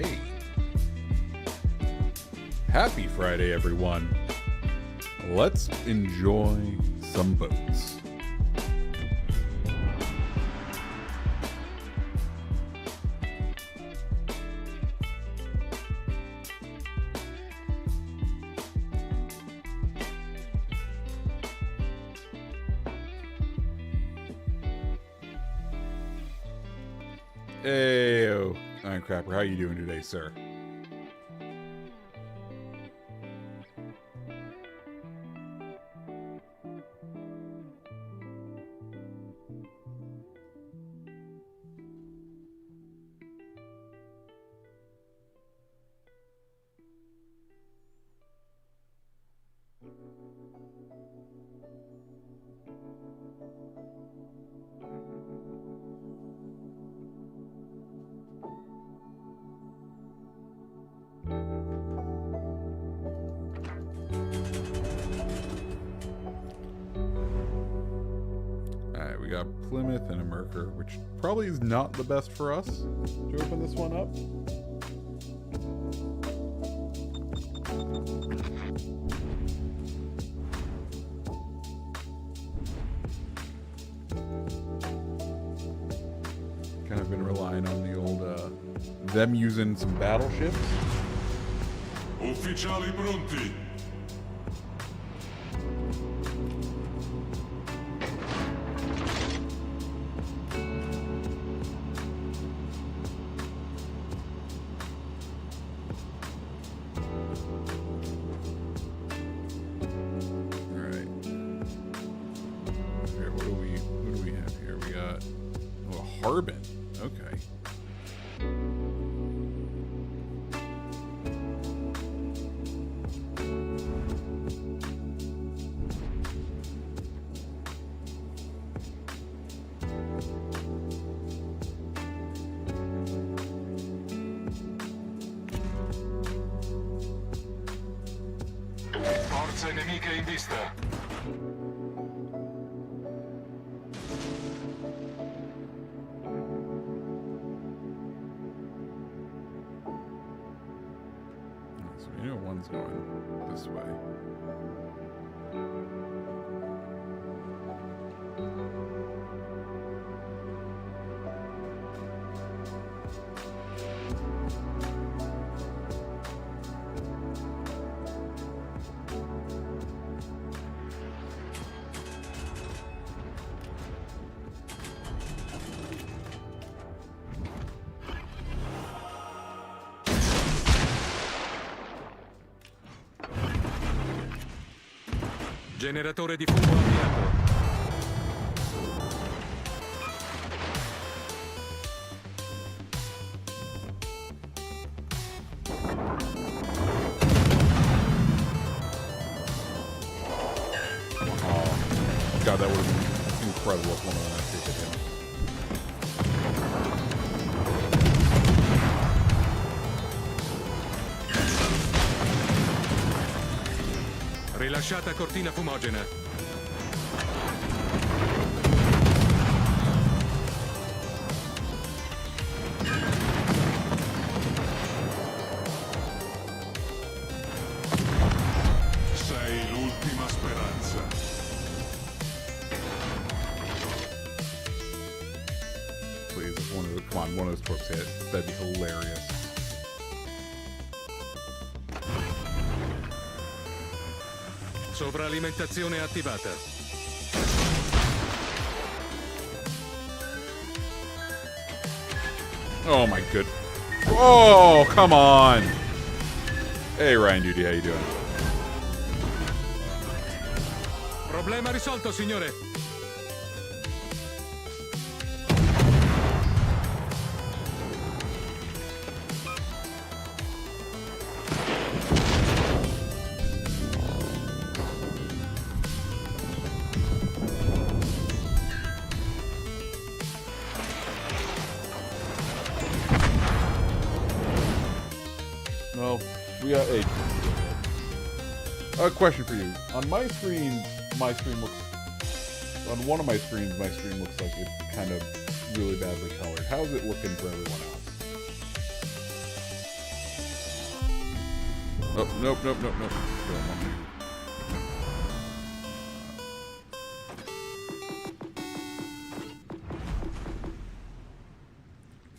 Hey. Happy Friday, everyone. Let's enjoy some boats. Hey, Iron Crapper, how you doing today, sir? Alright, we got Plymouth and a Mercer, which probably is not the best for us to open this one up. Kind of been relying on the old, them using some battleships. Ufficiali pronti. Harbin. Okay. Forze nemiche in vista. You know one's going this way. Generatore di fumo avviato. Oh, God, that would have been incredible if one of them actually hit him. Rilasciata cortina fumogena. Sei l'ultima speranza. Please, if come on, one of those torps hit. That'd be hilarious. Sovralimentazione attivata. Oh my good. Oh, come on. Hey, Ryan Duty, how you doing? Problema risolto, signore. No, we got 8. A question for you. On my screen looks... On one of my screens, my screen looks like it's kind of really badly colored. How's it looking for everyone else? Oh, nope, nope, nope, nope. Don't want to.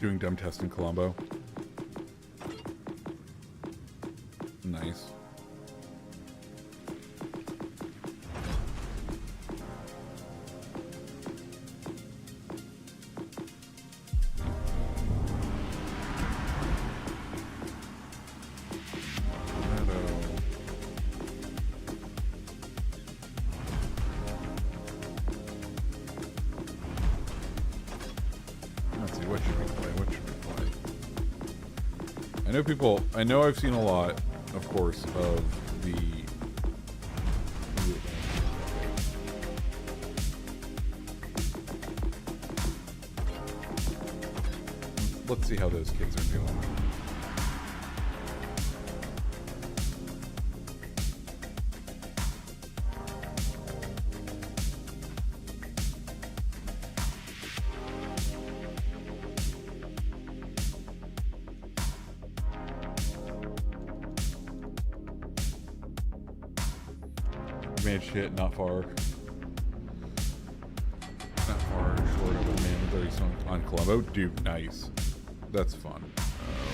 Doing dumb test in Colombo. Nice. Let's see, what should we play? What should we play? I know people, I know I've seen a lot, of course, of the... Let's see how those kids are doing. Made shit, not far. Not far short of a mandatory song on Colombo. Dude, nice. That's fun.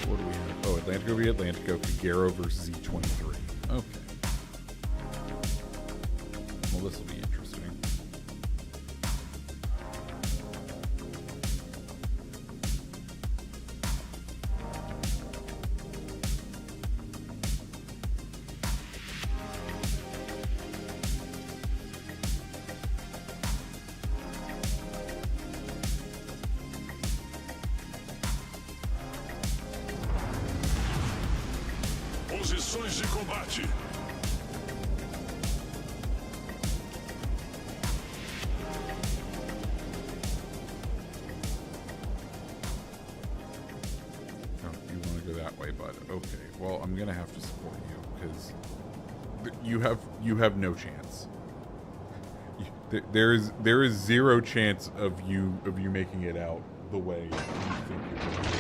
What do we have? Oh, Atlantico v Atlantico, Figueroa versus Z23. Okay. Well, this will be interesting. Posições de combate. Oh, you want to go that way, bud? Okay. Well, I'm gonna have to support you because you have no chance. There is zero chance of you making it out the way you think you're going to.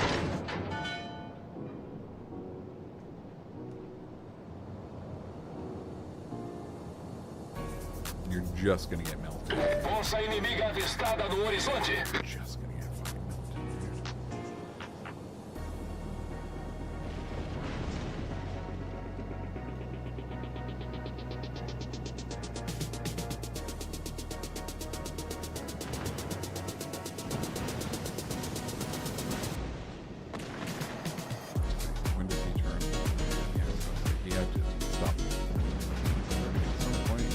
You're just gonna get melted. Força inimiga avistada no horizonte. Just gonna get fucking melted, dude. When does he turn? He had to stop. At some point.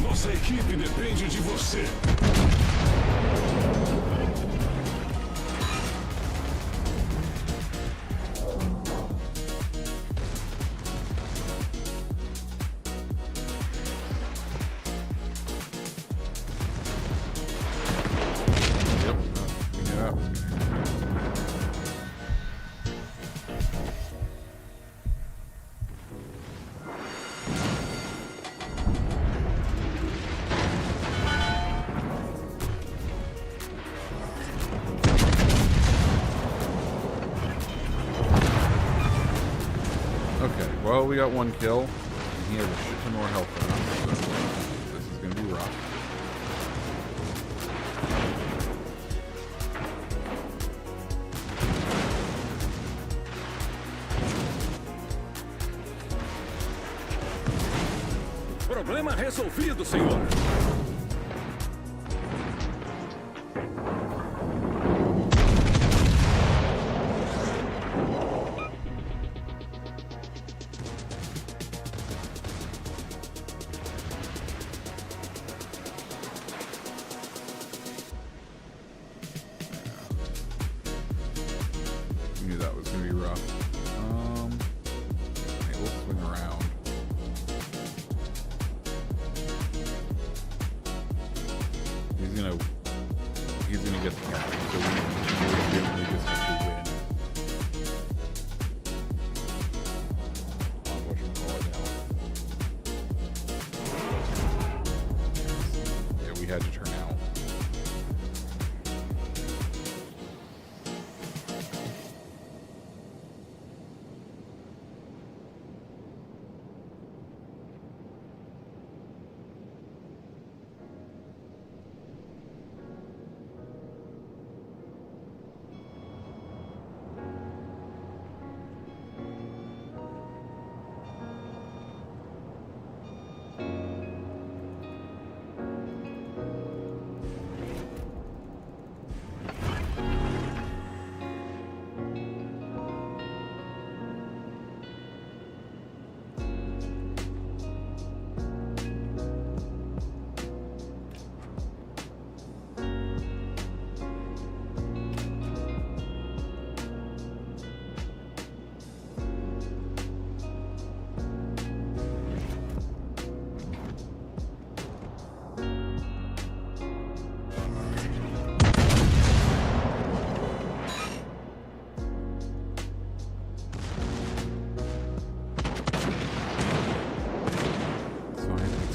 Nossa equipe depende de você. Yep, we knew that was gonna happen. Okay, well, we got one kill. And he has a shit ton more health than us, so this is gonna be rough. Problema resolvido, senhor. Knew that was gonna be rough. Okay, we'll swing around. He's gonna get the cap, so we legitimately just have to win. On whatchamacallit now. Yeah, we had to turn out.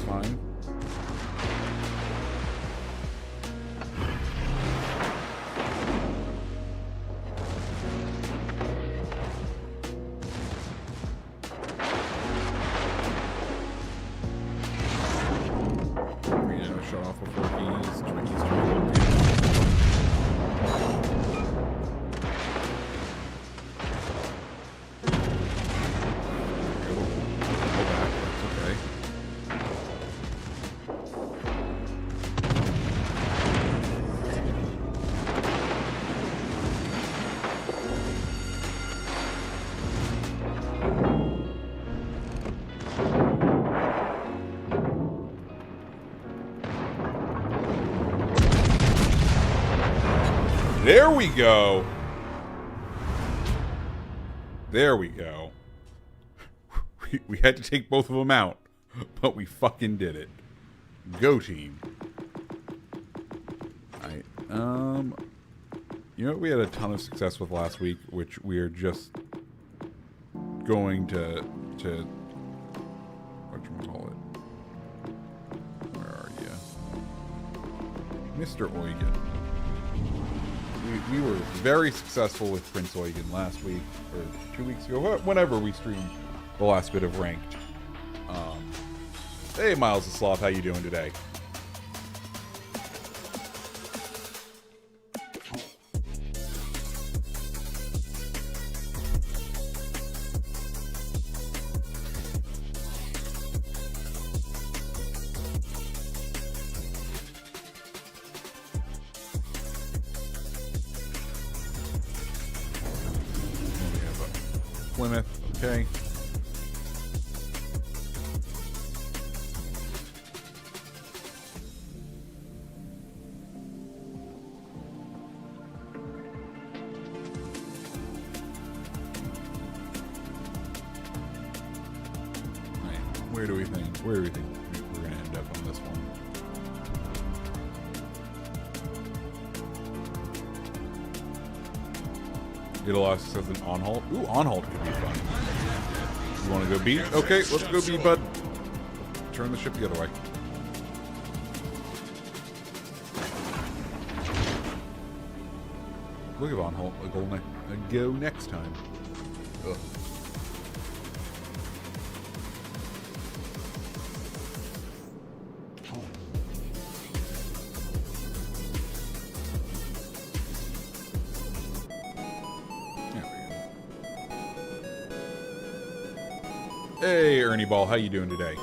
fine. Shut off before he's trying to go back. That's okay. There we go. There we go. We had to take both of them out, but we fucking did it. Go team. Alright, you know what we had a ton of success with last week, which we are just going to whatchamacallit? Where are you? Mr. Eugen. We were very successful with Prince Eugen last week, or 2 weeks ago, whenever we streamed the last bit of Ranked. Hey, Miles the Sloth, how you doing today? Plymouth, okay. Where do we think we're gonna end up on this one? Get a lot of success in on-halt. Ooh, on-halt could be fun. You want to go beat? Okay, let's go beat, bud. Turn the ship the other way. Look at on-halt. A go next time. Ugh. Hey, Ernie Ball, how you doing today?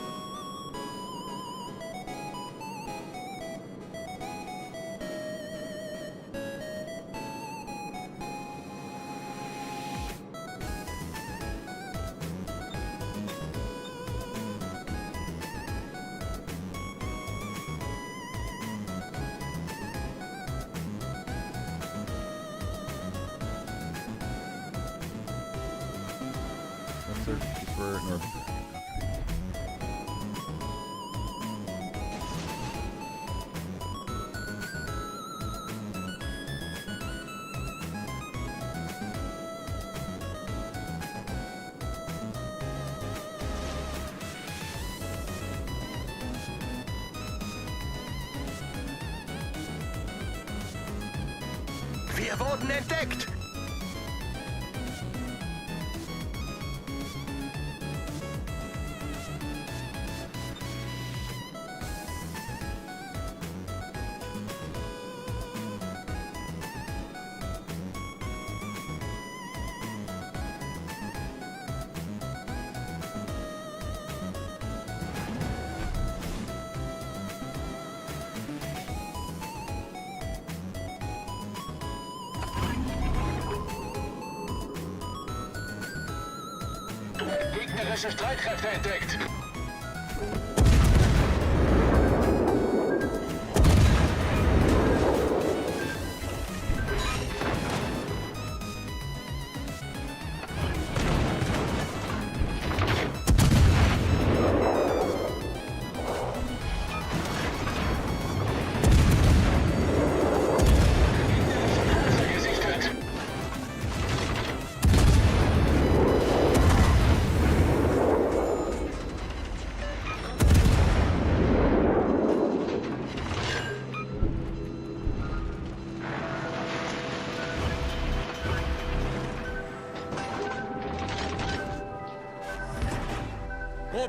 Wir wurden entdeckt! Gegnerische Streitkräfte entdeckt.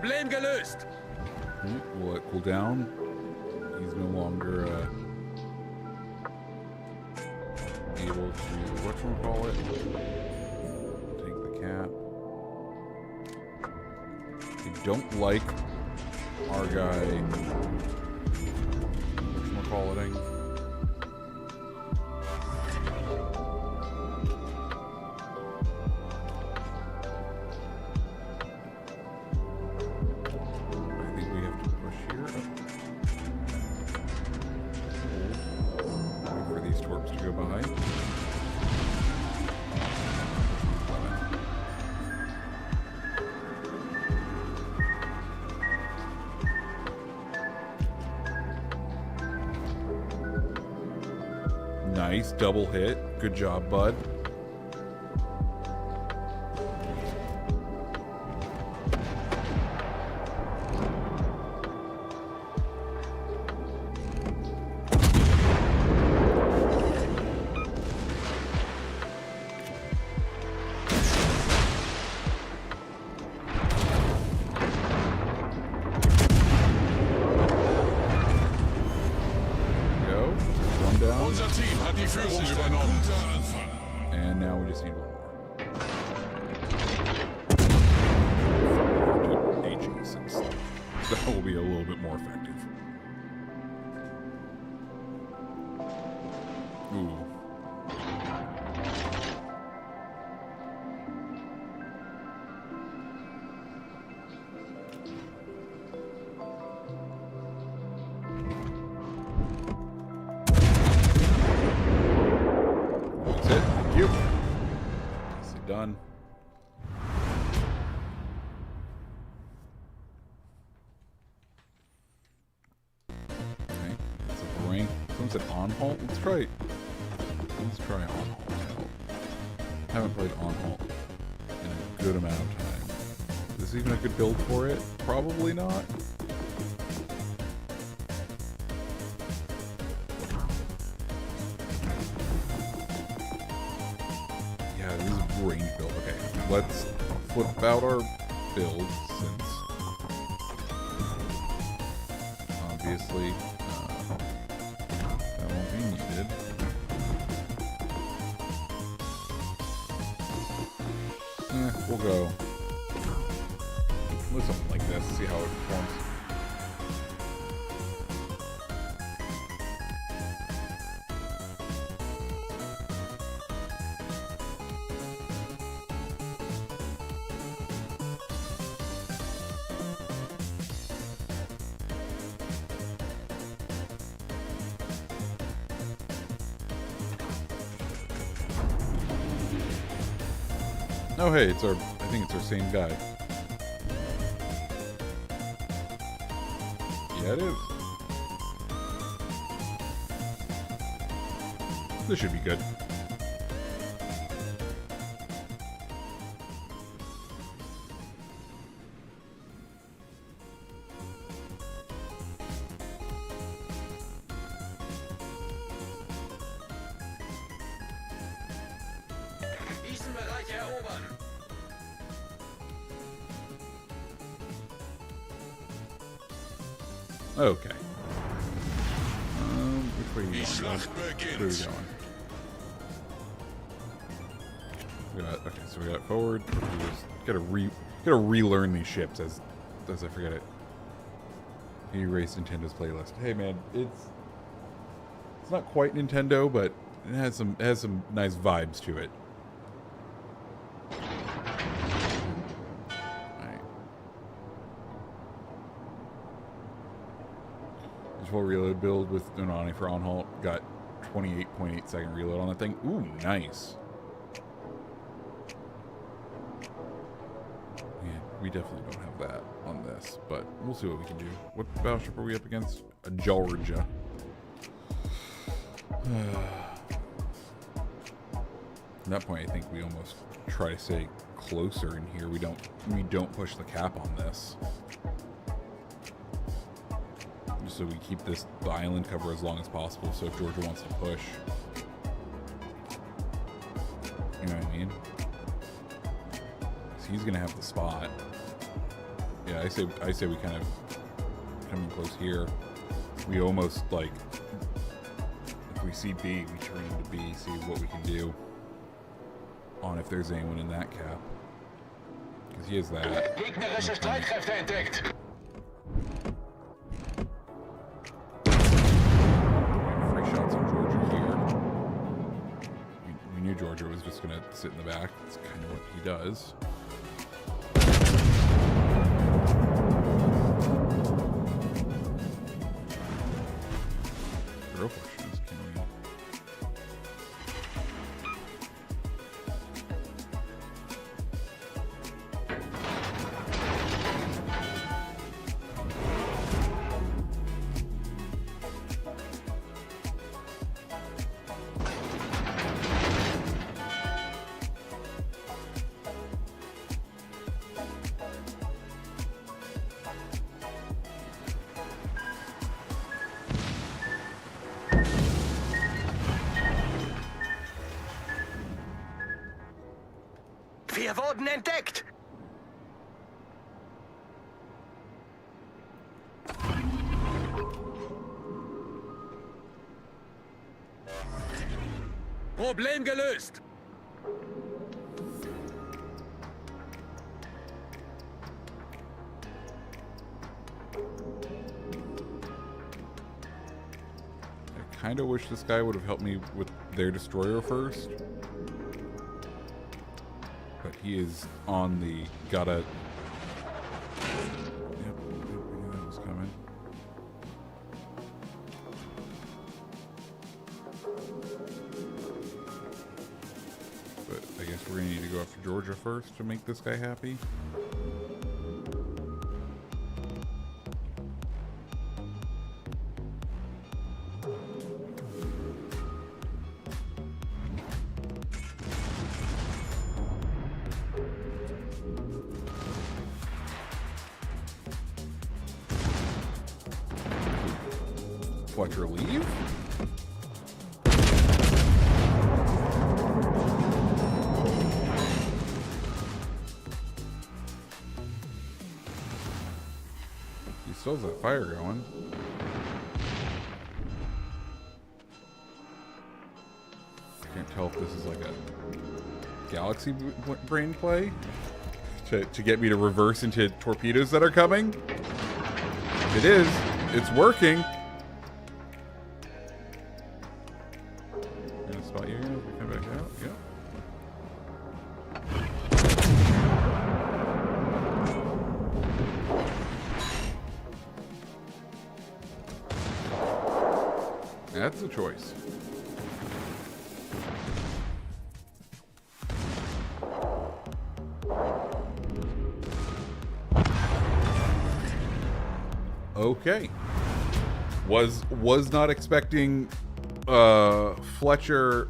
Problem gelöst. Will it cool down? He's no longer able to, whatchamacallit, take the cap. I don't like our guy, whatchamacalliting. Nice double hit. Good job, bud. Unser Team hat die Führung übernommen. And now we just need one more. HE since that will be a little bit more effective. Ooh. Done. Okay, that's a rank. Someone said on halt. Let's try on halt. Haven't played on halt in a good amount of time. Is this even a good build for it? Probably not. Range build. Okay, let's flip out our build since obviously that won't be needed. We'll go with something like this, see how it performs. Oh hey, it's our, I think it's our same guy. Yeah, it is. This should be good. Okay. Which way are you going? Where are we going? Okay, so we got forward. We just gotta relearn these ships as I forget it. Erase Nintendo's playlist. Hey man, it's not quite Nintendo, but it has some nice vibes to it. Reload build with Unani for on halt. Got 28.8 second reload on that thing. Ooh, nice. Yeah, we definitely don't have that on this, but we'll see what we can do. What battleship are we up against? A Georgia. At that point, I think we almost try to stay closer in here. We don't push the cap on this. So we keep the island cover as long as possible, so if Georgia wants to push. You know what I mean? So he's going to have the spot. Yeah, Yeah, I say we kind of come in close here. We almost like, if we see B, we turn into B, see what we can do on if there's anyone in that cap. Because he has that. Gegnerische Streitkräfte entdeckt. Free shots on Georgia here. We knew Georgia was just going to sit in the back. That's kind of what he does. The real question is, can we... Wir wurden entdeckt. Problem gelöst. I kind of wish this guy would have helped me with their destroyer first. But he is on the gotta. Yep, we knew that was coming. But I guess we're gonna need to go after Georgia first to make this guy happy. Fletcher leave? He still has that fire going. Can't tell if this is like a galaxy brain play to get me to reverse into torpedoes that are coming. It is. It's working. Spot you again as we come back out. Yep. That's a choice. Okay. Was not expecting Fletcher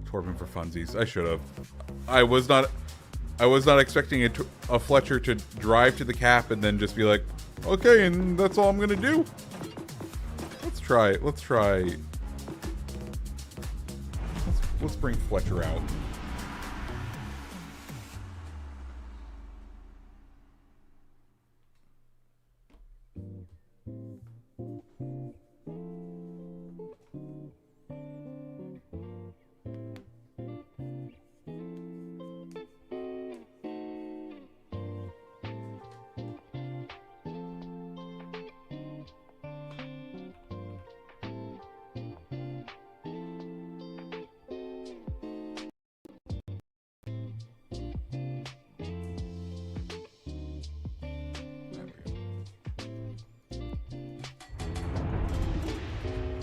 Torben for funsies. I should have. I was not expecting a Fletcher to drive to the cap and then just be like, okay, and that's all I'm gonna do. Let's try it. Let's bring Fletcher out.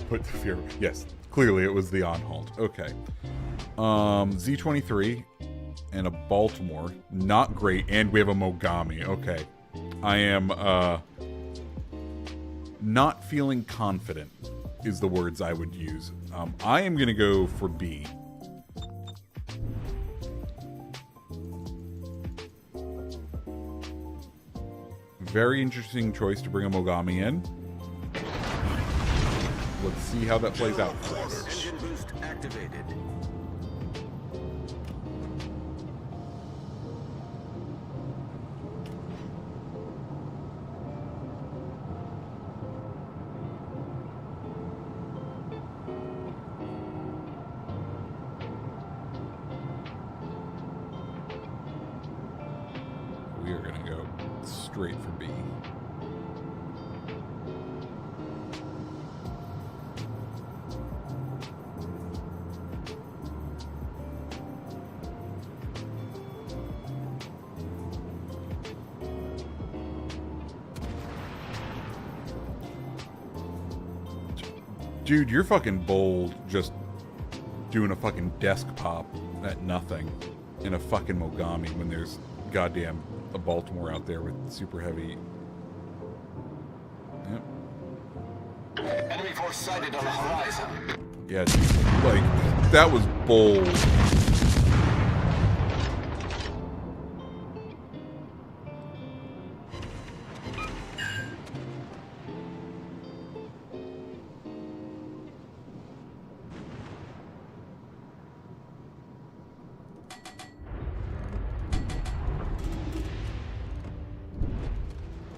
Put the fear. Yes, clearly it was the on halt. Okay. Z-23 and a Baltimore. Not great. And we have a Mogami. Okay. I am not feeling confident is the words I would use. I am going to go for B. Very interesting choice to bring a Mogami in. Let's see how that plays out for us. Engine boost activated. straight for B. Dude, you're fucking bold just doing a fucking desk pop at nothing in a fucking Mogami when there's goddamn a Baltimore out there with super heavy. Yep. Enemy force sighted on the horizon. Yeah, dude, like, that was bold.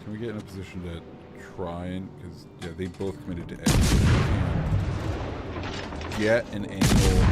Can we get in a position to try and, because yeah, they both committed to A. Get an angle on.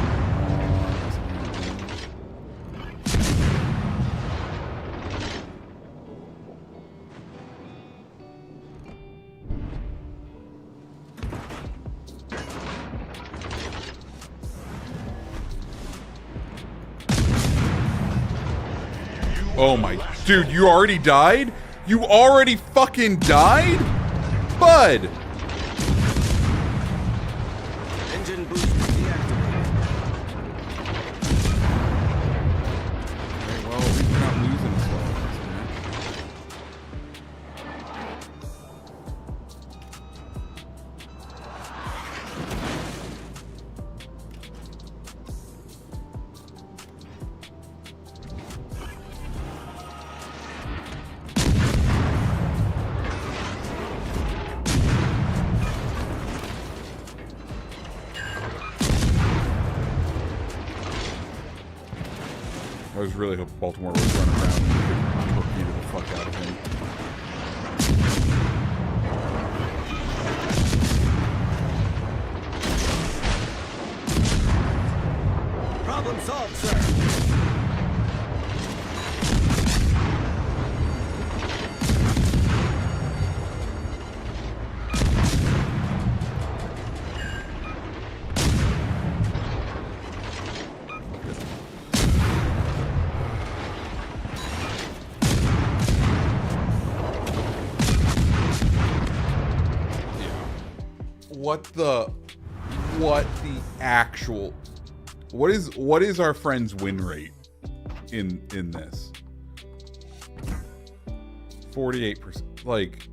Oh my, dude, you already died? You already fucking died? Bud! Engine boost deactivated. Okay, well, at least we're not losing as well in this match. I was really hoping Baltimore was running around and could torpedo the fuck out of him. Problem solved, sir. What the actual, what is our friend's win rate in this? 48%. Like,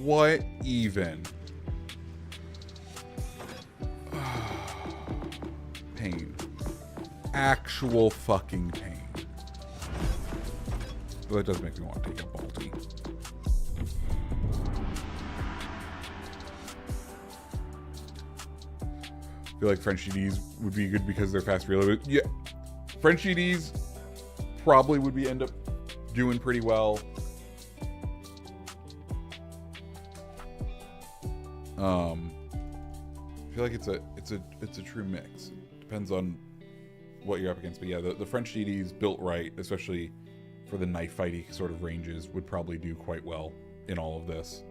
what even? Pain. Actual fucking pain. Well, that does make me want to take a Balti. I feel like French GDs would be good because they're fast reloaded. Yeah, French GDs probably would be end up doing pretty well. I feel like it's a true mix. It depends on what you're up against, but yeah, the French GDs built right, especially for the knife fighty sort of ranges, would probably do quite well in all of this.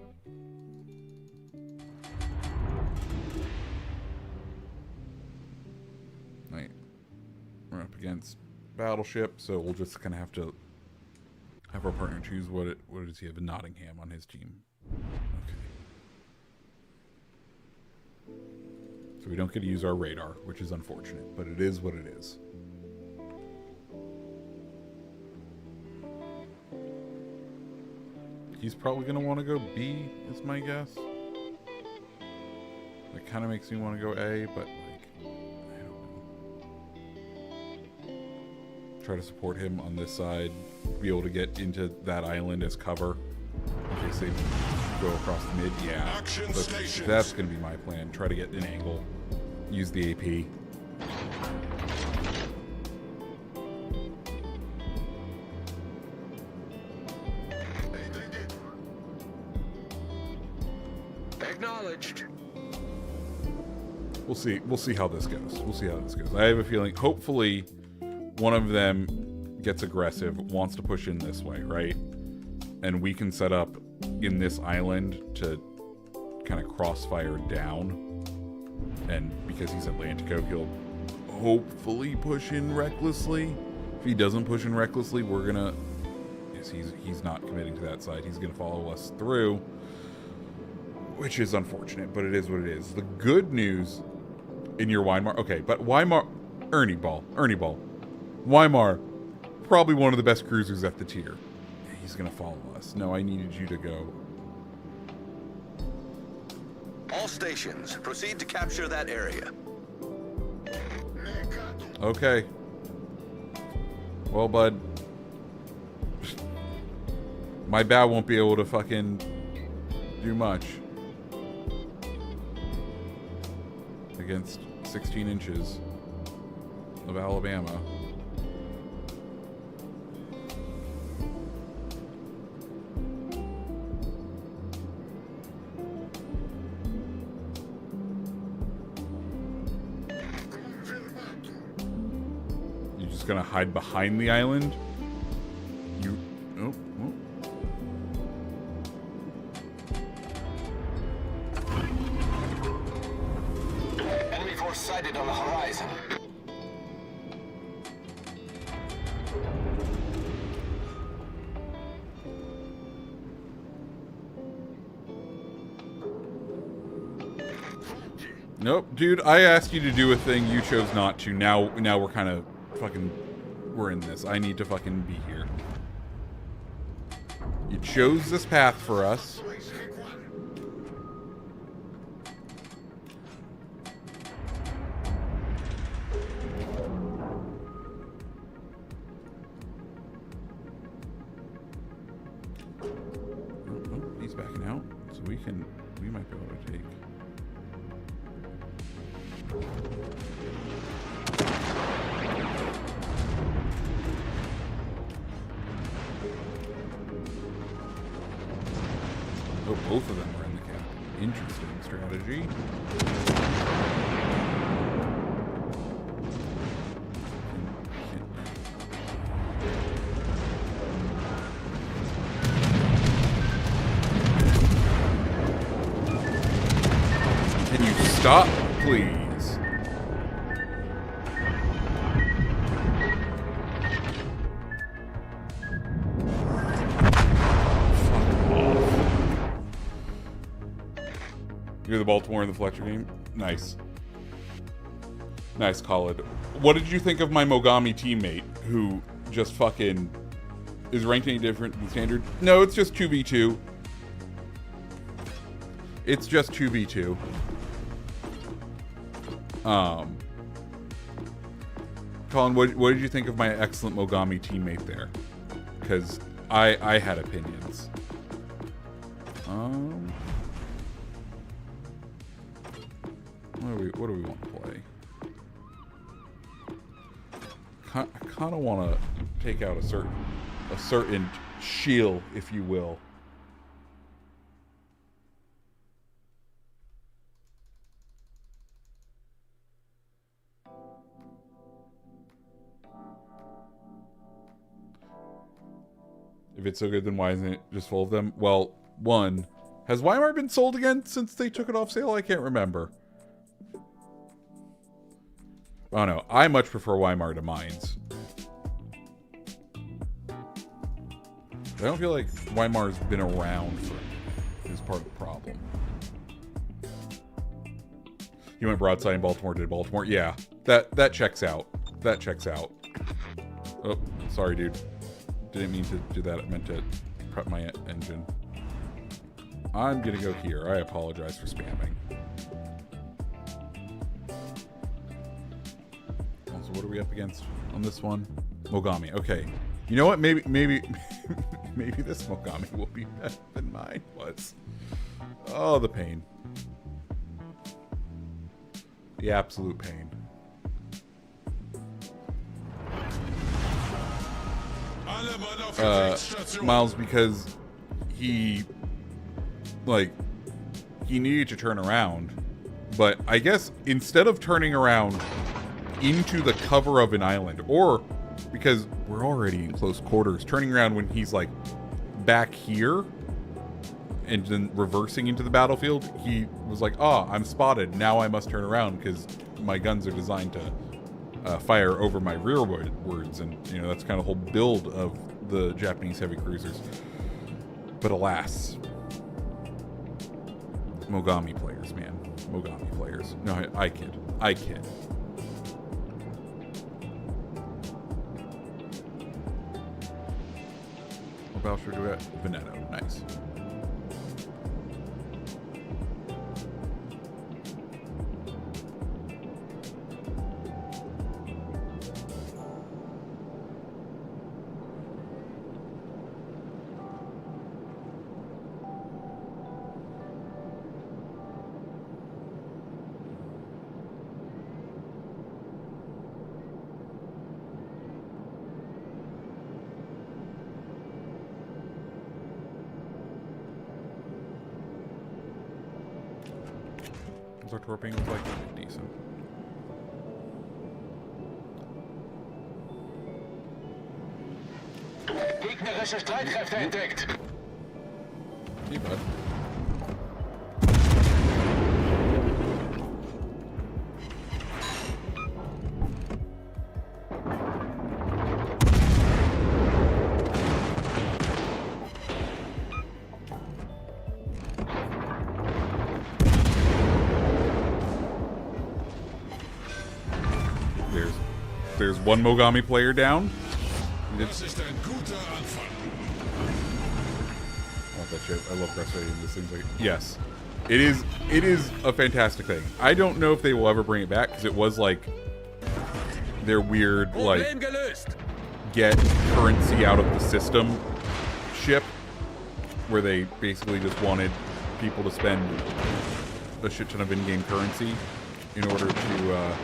We're up against Battleship, so we'll just kind of have to have our partner choose what does he have in Nottingham on his team. Okay. So we don't get to use our radar, which is unfortunate, but it is what it is. He's probably going to want to go B, is my guess. That kind of makes me want to go A, but try to support him on this side, be able to get into that island as cover in case they go across the mid. Yeah, that's going to be my plan. Try to get an angle, use the AP. Acknowledged. We'll see how this goes. We'll see how this goes. I have a feeling, hopefully, one of them gets aggressive, wants to push in this way, right? and we can set up in this island to kind of crossfire down. And because he's Atlantico, he'll hopefully push in recklessly. If he doesn't push in recklessly, we're gonna... He's not committing to that side. He's gonna follow us through, which is unfortunate, but it is what it is. The good news in your Weimar... Okay, but Weimar... Ernie Ball. Weimar, probably one of the best cruisers at the tier. He's gonna follow us. No, I needed you to go. All stations, proceed to capture that area. Okay. Well, bud. My bow won't be able to fucking do much against 16 inches of Alabama. You're just gonna hide behind the island? You... Oh, oh. Enemy force sighted on the horizon. Nope, dude, I asked you to do a thing, you chose not to. Now we're kind of fucking... We're in this. I need to fucking be here. You chose this path for us. Oh, he's backing out. So we might be able to take... Oh, both of them are in the cap. Interesting strategy. Can you stop, please? You're the Baltimore in the Fletcher game? Nice. Nice, Khalid. What did you think of my Mogami teammate who just fucking is ranked any different than standard? No, it's just 2v2. It's just 2v2. Colin, what did you think of my excellent Mogami teammate there? Because I had opinions. What do we want to play? I kind of want to take out a certain shield, if you will. If it's so good, then why isn't it just full of them? Well, one, has Weimar been sold again since they took it off sale? I can't remember. Oh no, I much prefer Weimar to Mines. I don't feel like Weimar's been around for is part of the problem. You went broadside in Baltimore, did Baltimore? Yeah, that checks out. That checks out. Oh, sorry, dude. Didn't mean to do that. I meant to prep my engine. I'm gonna go here. I apologize for spamming. Also, what are we up against on this one? Mogami. Okay. You know what? Maybe this Mogami will be better than mine was. Oh, the pain. The absolute pain. Miles, because he needed to turn around, but I guess instead of turning around into the cover of an island, or because we're already in close quarters, turning around when he's like back here and then reversing into the battlefield, he was like, "Oh, I'm spotted. Now I must turn around because my guns are designed to fire over my rearwards." And you know, that's kind of the whole build of the Japanese heavy cruisers. But alas, Mogami players, man, Mogami players. No, I kid. What battleship do we have? Veneto. Nice. Our torpedo was like decent. Gegnerische Streitkräfte entdeckt. Hey, bud. There's one Mogami player down. Das ist ein guter Anfang. I want that shit. I love breastfeeding. This thing's like, yes, it is a fantastic thing. I don't know if they will ever bring it back because it was like their weird like get currency out of the system ship, where they basically just wanted people to spend a shit ton of in-game currency in order to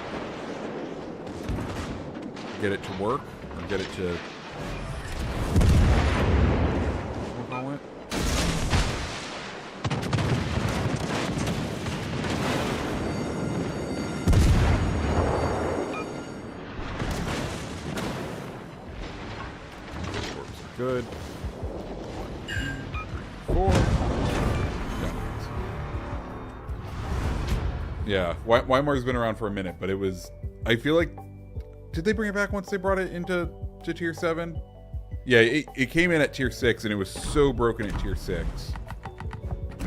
get it to work, or get it to... What call it? Good. 4. Yeah, Weimar's been around for a minute, but it was... I feel like... Did they bring it back once they brought it into tier 7? Yeah, it came in at tier 6, and it was so broken at tier 6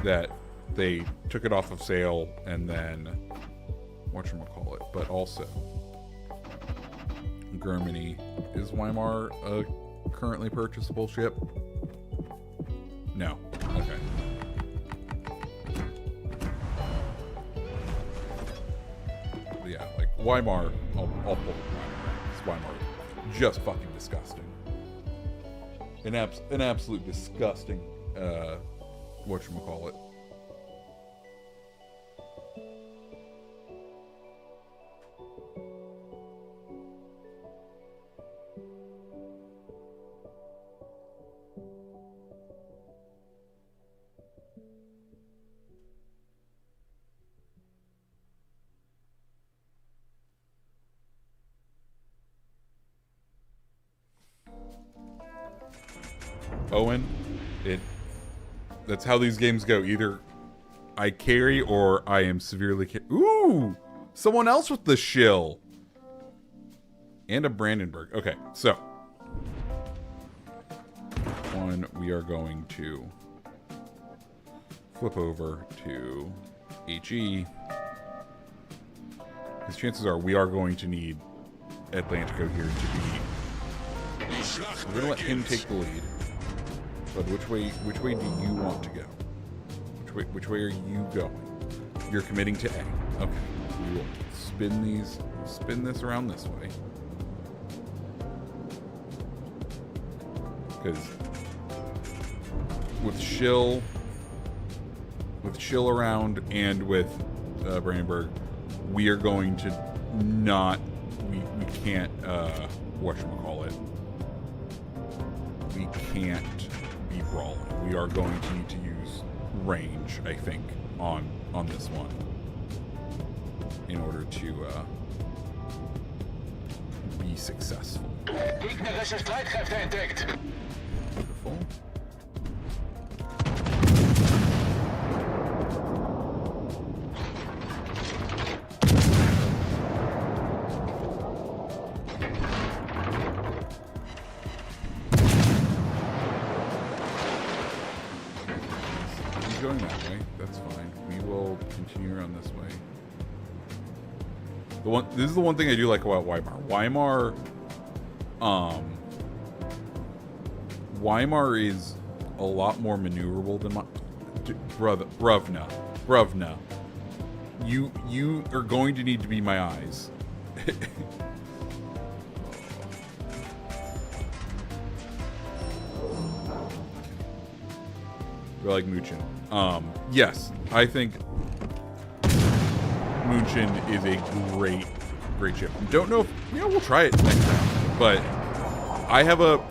that they took it off of sale, and then whatchamacallit. But also, Germany. Is Weimar a currently purchasable ship? No. Okay. But yeah, like Weimar, I'll pull Weimar. Just fucking disgusting. An absolute disgusting whatchamacallit. Owen, that's how these games go. Either I carry or I am severely Ooh! Someone else with the shill. And a Brandenburg. Okay, so. One, we are going to flip over to HE. Because chances are we are going to need Atlantico here to be... We're going to let him take the lead. But which way do you want to go? Which way are you going? You're committing to A. Okay. We will spin this around this way. Because with Shill around and with Brandenburg, we are going to not, we can't, whatchamacallit, we can't be brawling. We are going to need to use range, I think, on this one in order to be successful. Gegnerische Streitkräfte entdeckt. Beautiful. continue around this way. This is the one thing I do like about Weimar. Weimar is a lot more maneuverable than Bruvna. You are going to need to be my eyes. We're like Muchin. Yes, I think Muchin is a great ship. Don't know if we'll try it next time, but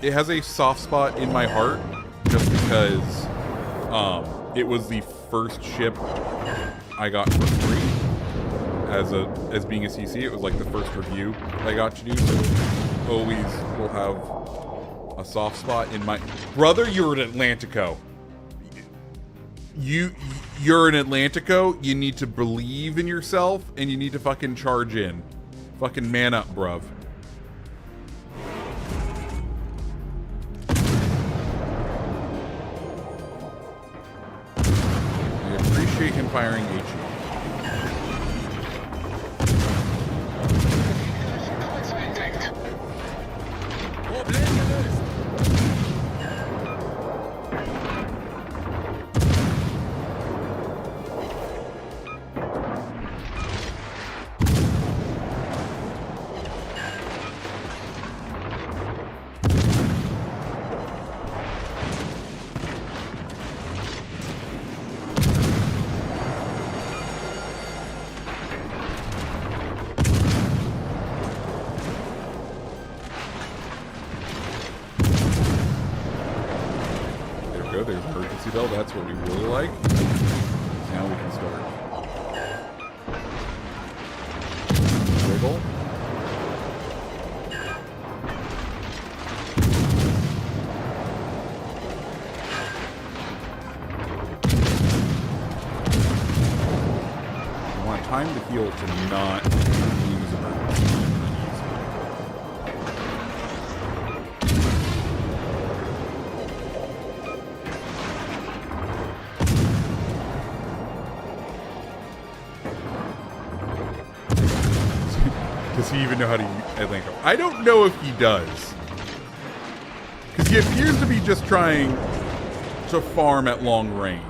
it has a soft spot in my heart just because it was the first ship I got for free as being a CC. It was like the first review I got to do, so always will have a soft spot in my brother. You're an Atlantico. You're an Atlantico. You need to believe in yourself, and you need to fucking charge in. Fucking man up, bruv. I appreciate him firing HE. There's emergency bell. That's what we really like. Now we can start. Wiggle. I want time to heal to not use emergency. Does he even know how to use Atlantico? I don't know if he does. Because he appears to be just trying to farm at long range.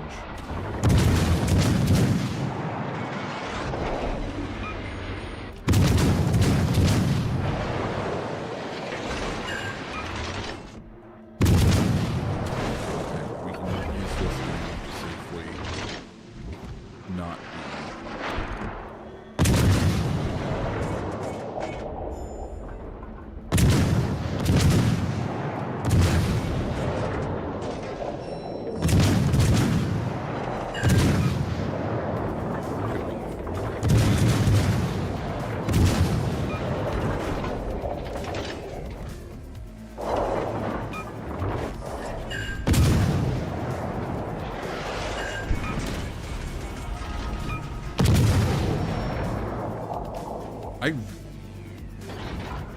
We can use this to safely not do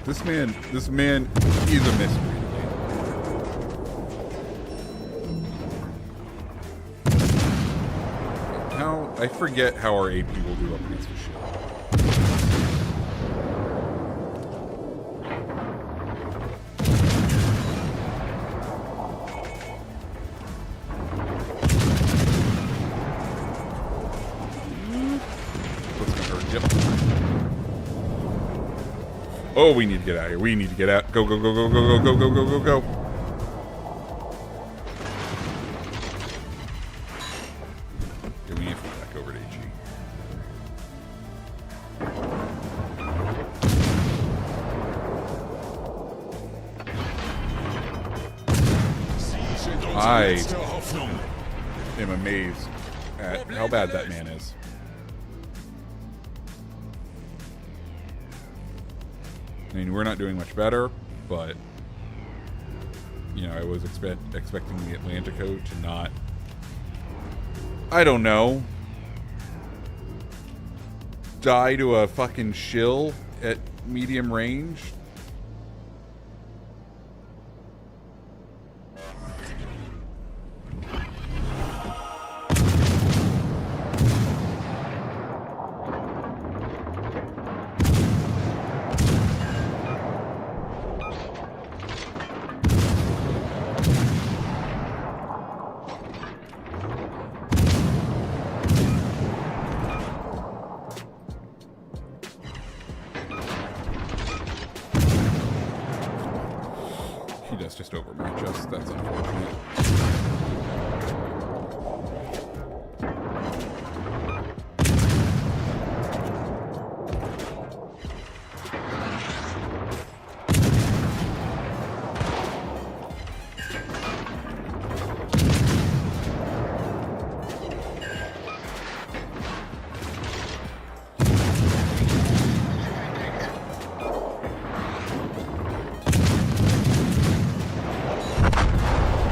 This man is a mystery. I forget how our AP will do up against the ship. What's gonna hurt? Yep. Oh, we need to get out of here. We need to get out. Go, go, go, go, go, go, go, go, go, go, go. Okay, we need to go back over to HE. I am amazed at how bad that man is. I mean, we're not doing much better, but, you know, I was expecting the Atlantico to not, I don't know, die to a fucking shill at medium range. just overmatch us. That's unfortunate.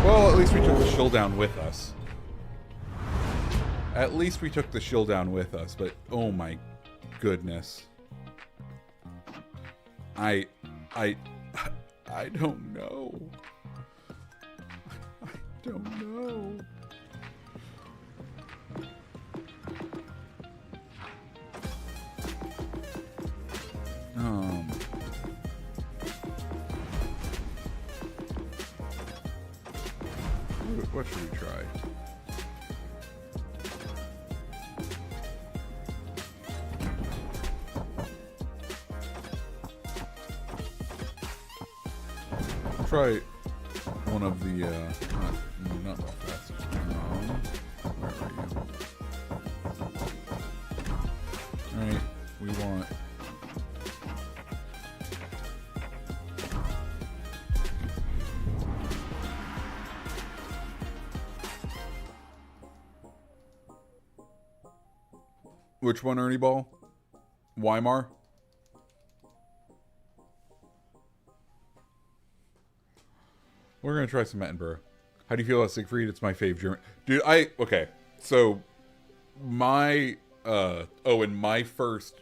Well, at least we took the shield down with us. At least we took the shield down with us, but oh my goodness. I don't know. I don't know. What should we try? Try one of the not fast. Where are you? All right, we want. Which one, Ernie Ball? Weimar? We're gonna try some Mettenborough. How do you feel about Siegfried? It's my fave German. Dude, okay. So, my, and my first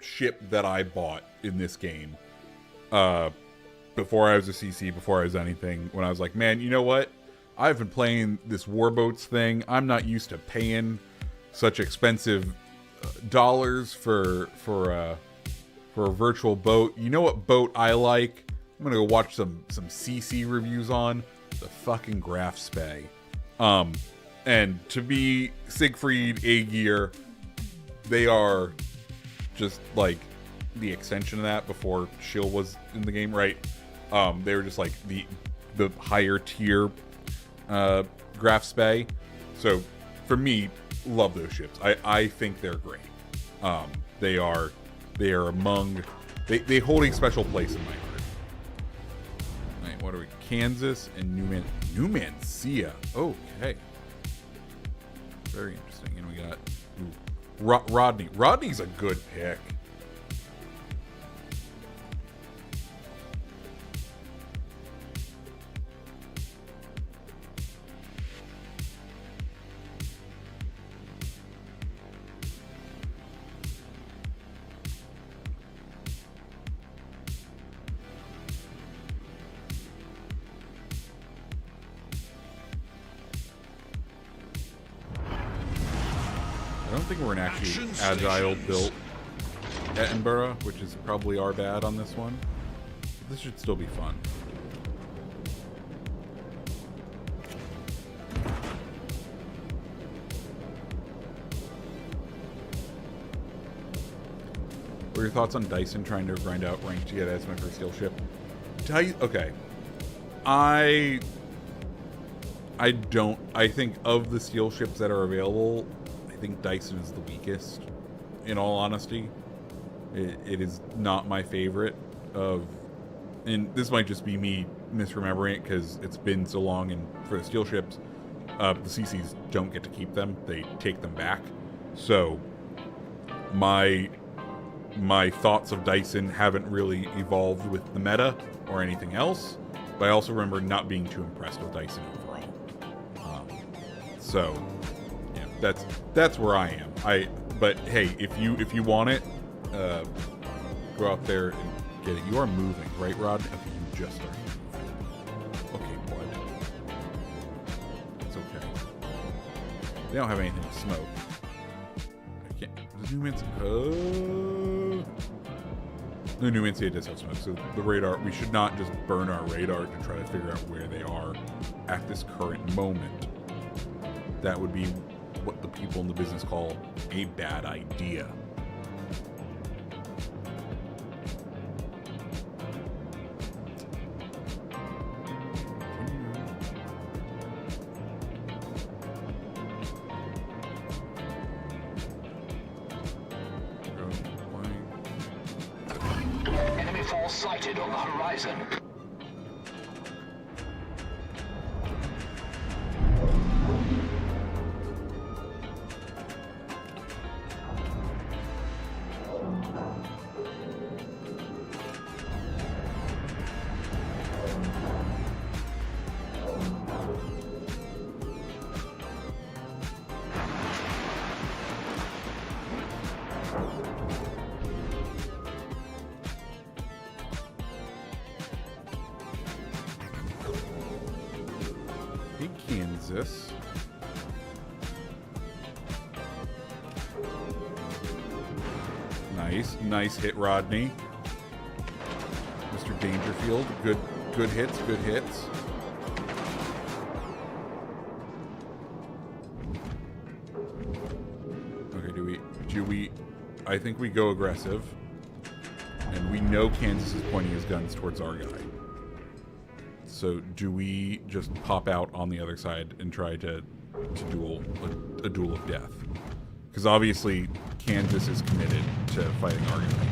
ship that I bought in this game, before I was a CC, before I was anything, when I was like, man, you know what? I've been playing this Warboats thing. I'm not used to paying such expensive dollars for a virtual boat. You know what boat I like? I'm gonna go watch some CC reviews on the fucking Graf Spey. And to be Siegfried, Aegir, they are just like the extension of that before Shill was in the game, right? They were just like the higher tier Graf Spey. So for me, love those ships. I think they're great. They are among they hold a special place in my heart. Right, what are we? Kansas and Numancia. Okay. Very interesting. And we got Rodney. Rodney's a good pick. I don't think we're an actually agile built Edinburgh, which is probably our bad on this one. This should still be fun. What are your thoughts on Dyson trying to grind out rank to get as my first steel ship? Okay. I think of the steel ships that are available, I think Dyson is the weakest, in all honesty. It is not my favorite and this might just be me misremembering it because it's been so long, and for the steel ships, the CCs don't get to keep them. They take them back. So my thoughts of Dyson haven't really evolved with the meta or anything else, but I also remember not being too impressed with Dyson overall. So yeah, that's where I am. But hey, if you want it, go out there and get it. You are moving, right, Rod? Okay, you just started moving. Okay, bud. It's okay. They don't have anything to smoke. I can't. Does Numancia? No, Numancia does have smoke. So the radar. We should not just burn our radar to try to figure out where they are at this current moment. That would be what the people in the business call a bad idea. landfall sighted on the horizon. Hey, Kansas. Nice hit, Rodney. Mr. Dangerfield, good hits. Okay, do we? I think we go aggressive, and we know Kansas is pointing his guns towards our guy. So do we just pop out on the other side and try to duel a duel of death? Because obviously Kansas is committed to fighting our guy.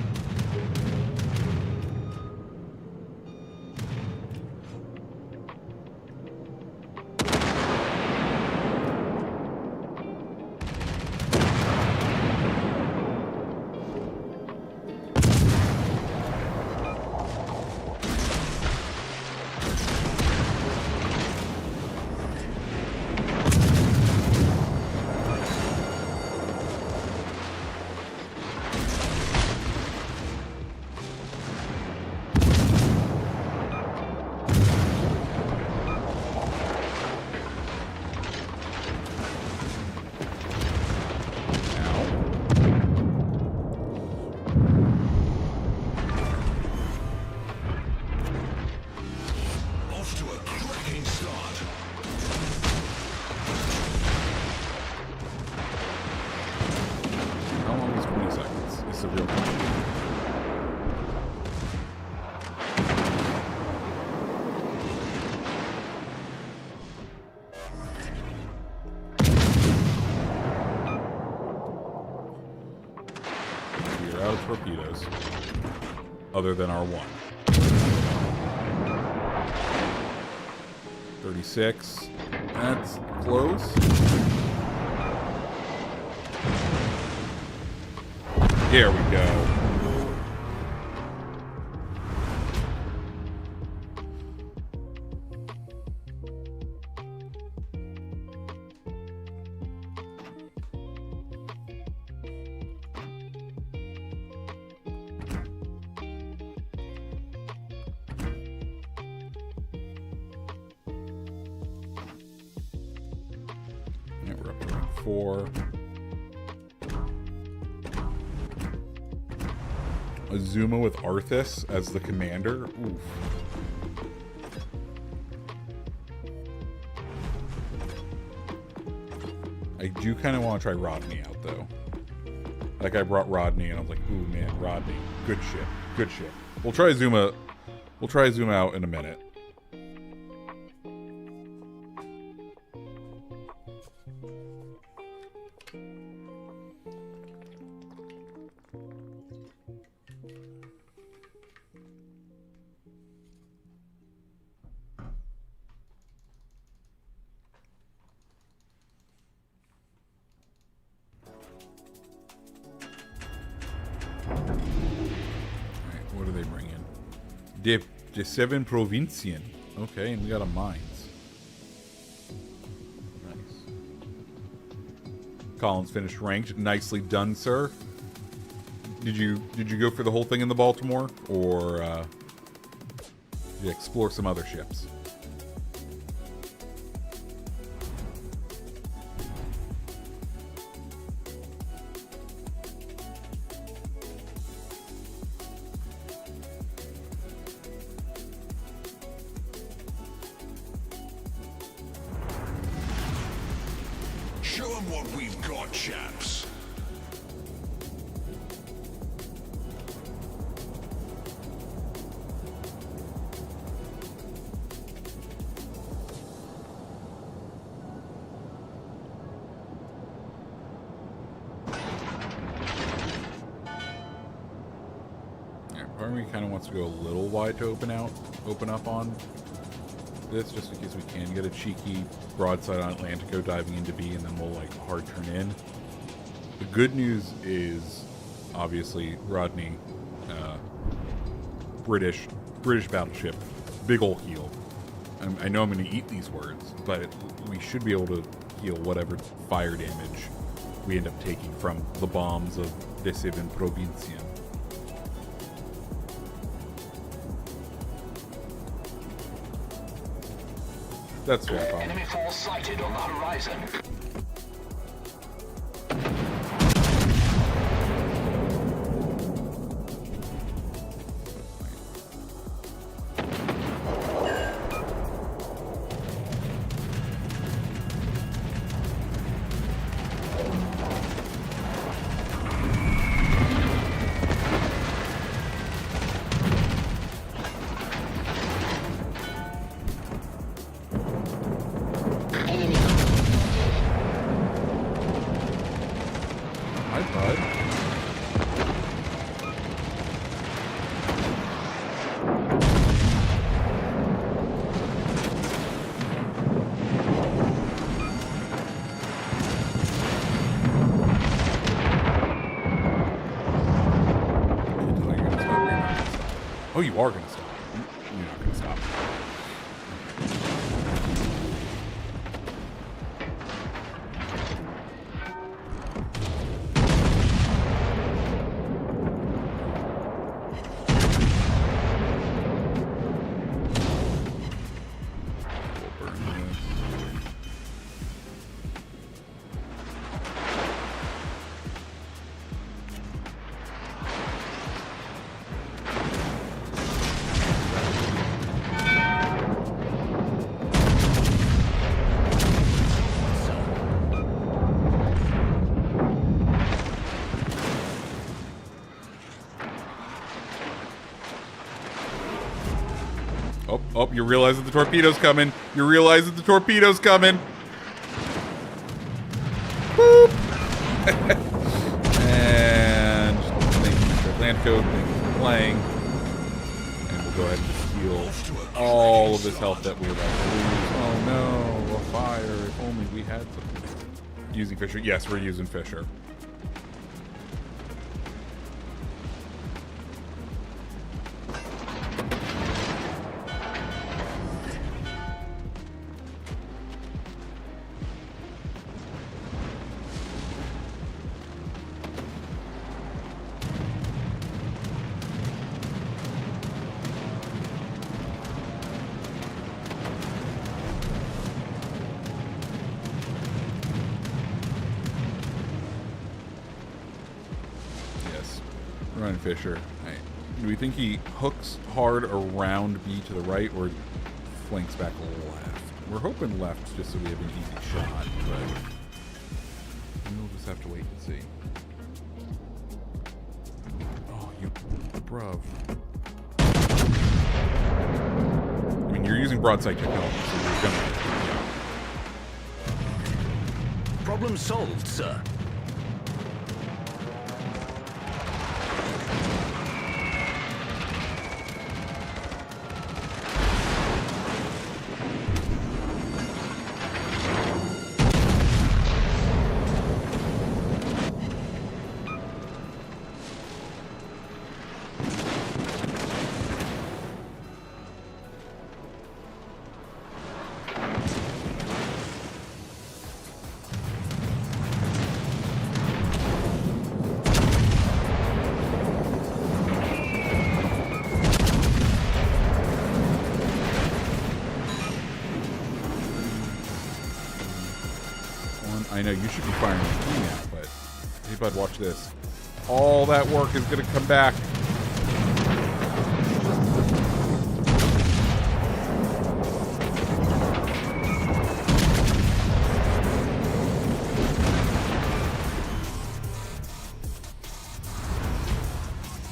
Off to a cracking start. How long is 20 seconds? It's the real question. We are out of torpedoes. Other than our one. 36. That's close. There we go. Yeah, we're up to rank 4. Azuma with Arthas as the commander. Oof. I do kind of want to try Rodney out, though. Like, I brought Rodney, and I was like, ooh, man, Rodney. Good ship. Good ship. We'll try Azuma. We'll try Azuma out in a minute. What do they bring in? De 7 Provincian. Okay, and we got a mines. Nice. Collins finished ranked. Nicely done, sir. Did you go for the whole thing in the Baltimore, or did you explore some other ships? Show 'em what we've got, chaps. Army kind of wants to go a little wide to open up on this, just in case we can get a cheeky broadside on Atlantico diving into B, and then we'll like hard turn in. The good news is, obviously, Rodney, British battleship, big ol' heal. I know I'm going to eat these words, but we should be able to heal whatever fire damage we end up taking from the bombs of Deceven Provincia. That's swap on. Enemy force sighted on the horizon. Oh, you are going to stop. You're not going to stop. We'll burn this. Oh, you realize that the torpedo's coming. You realize that the torpedo's coming. Boop. And thank you, Mr. Atlantico. Thank you for playing. And we'll go ahead and heal all of this health that we're about to lose. Oh no, a fire. If only we had something. Using Fisher. Yes, we're using Fisher. Ryan Fisher. Right. Do we think he hooks hard around B to the right or flanks back left? We're hoping left just so we have an easy shot, but we'll just have to wait and see. Oh, you bruv. I mean, you're using broadside technology, so you're gonna... Problem solved, sir. I know you should be firing at me now, but hey bud, watch this. All that work is gonna come back.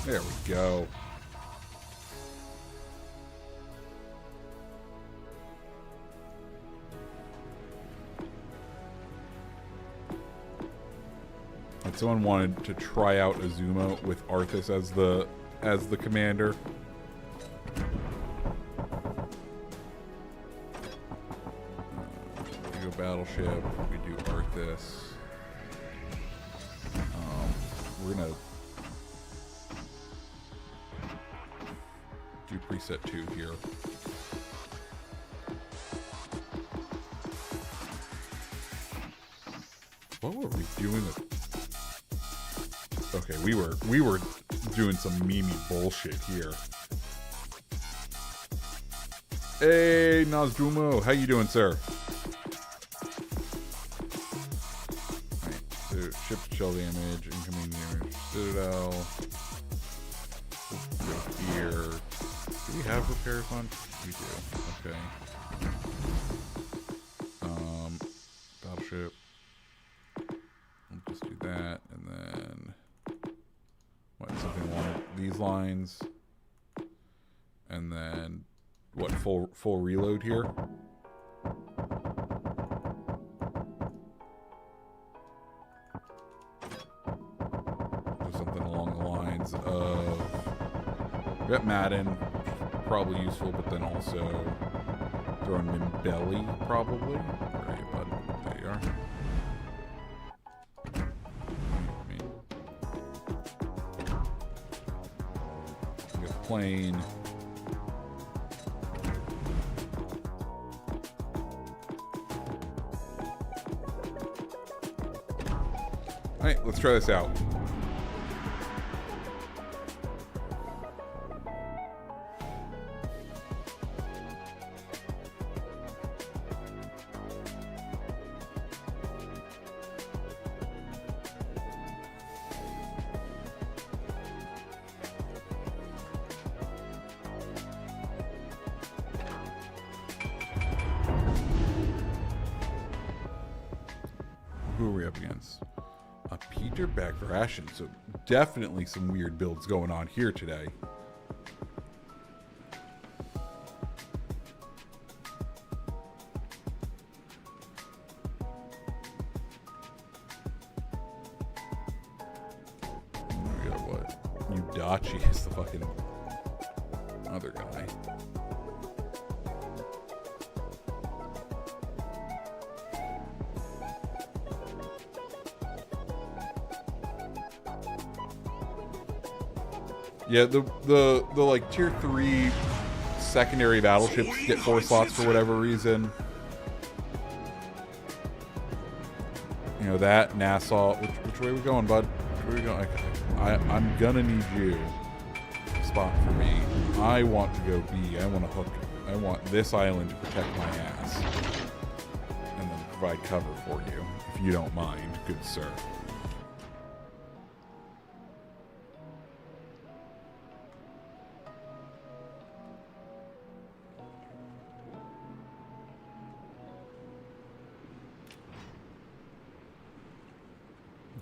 There we go. Someone wanted to try out Azuma with Arthas as the as the commander. We go battleship. We do Arthas. We're gonna do preset 2 here. What were we doing with? Okay, we were doing some Mimi bullshit here. Hey, Nazdumo, how you doing, sir? Alright, so ship shell damage, incoming damage, Citadel. Go here. Do we have repairs on? We do. Okay. Battleship. We'll just do that, and then what? Something along these lines, and then what? Full reload here. Do something along the lines of we got Madden, probably useful, but then also throwing Mimbelli, probably. Where are you, bud? There you are. Plane. Alright, let's try this out. Who are we up against? A Peter Bagration. So definitely some weird builds going on here today. We got what? Udachi is the fucking other guy. Yeah, the like tier 3 secondary battleships get 4 slots for whatever reason. You know that Nassau. Which way we going, bud? Where we going? I'm gonna need you. Spot for me. I want to go B. I want to hook. I want this island to protect my ass, and then provide cover for you, if you don't mind, good sir.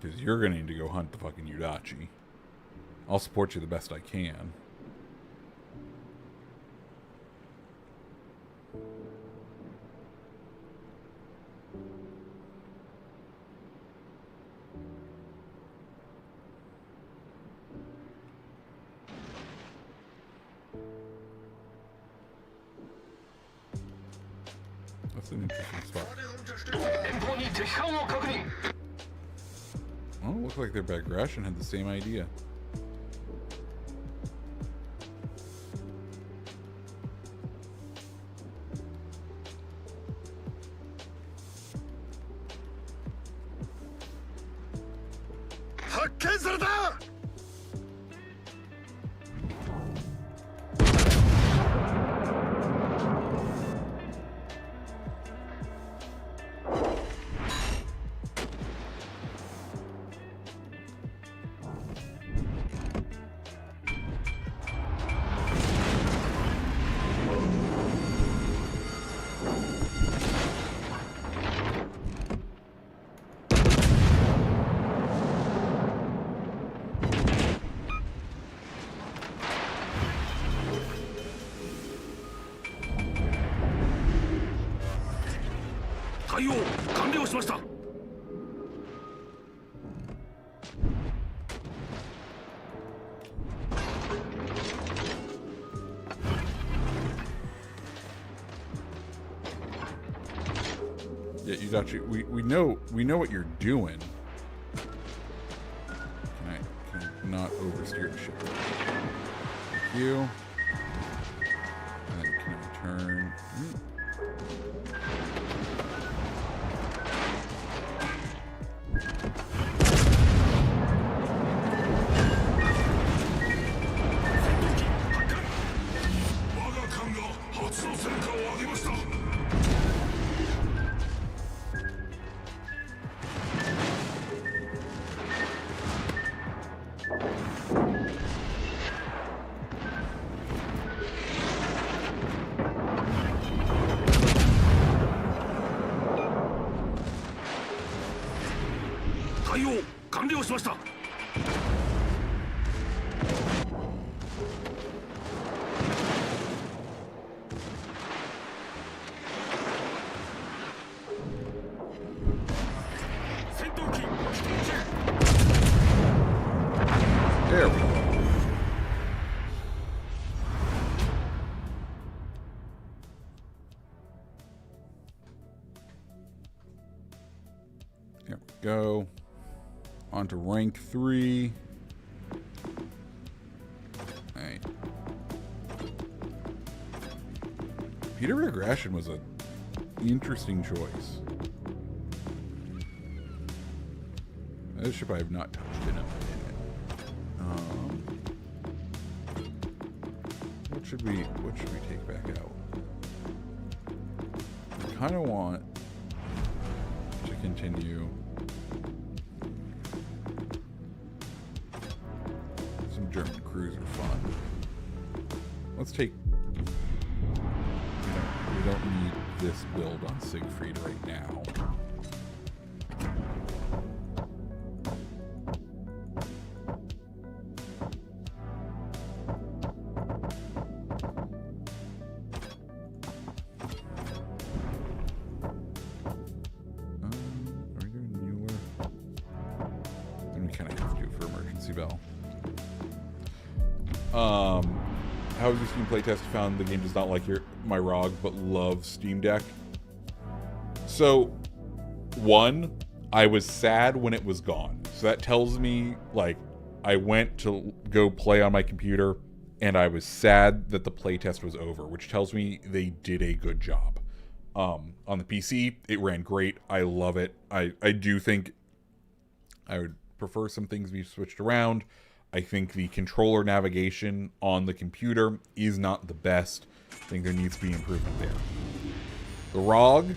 Because you're going to need to go hunt the fucking Udachi. I'll support you the best I can. That's an interesting spot. Oh, looks like their Bagration had the same idea. Yeah, you got you. We know what you're doing. Can I not oversteer the ship? Thank you. And then can I turn? There we go. There we go. On to rank 3. Alright. Peter Regression was an interesting choice. This ship I have not touched in a minute. What should we take back out? I kind of want to continue some German cruiser fun. Let's take. We don't need this build on Siegfried right now. How was your Steam playtest? Found the game does not like my ROG, but loves Steam Deck. So, one, I was sad when it was gone. So that tells me, like, I went to go play on my computer, and I was sad that the playtest was over, which tells me they did a good job. On the PC, it ran great. I love it. I do think I would prefer some things be switched around. I think the controller navigation on the computer is not the best. I think there needs to be improvement there. The ROG,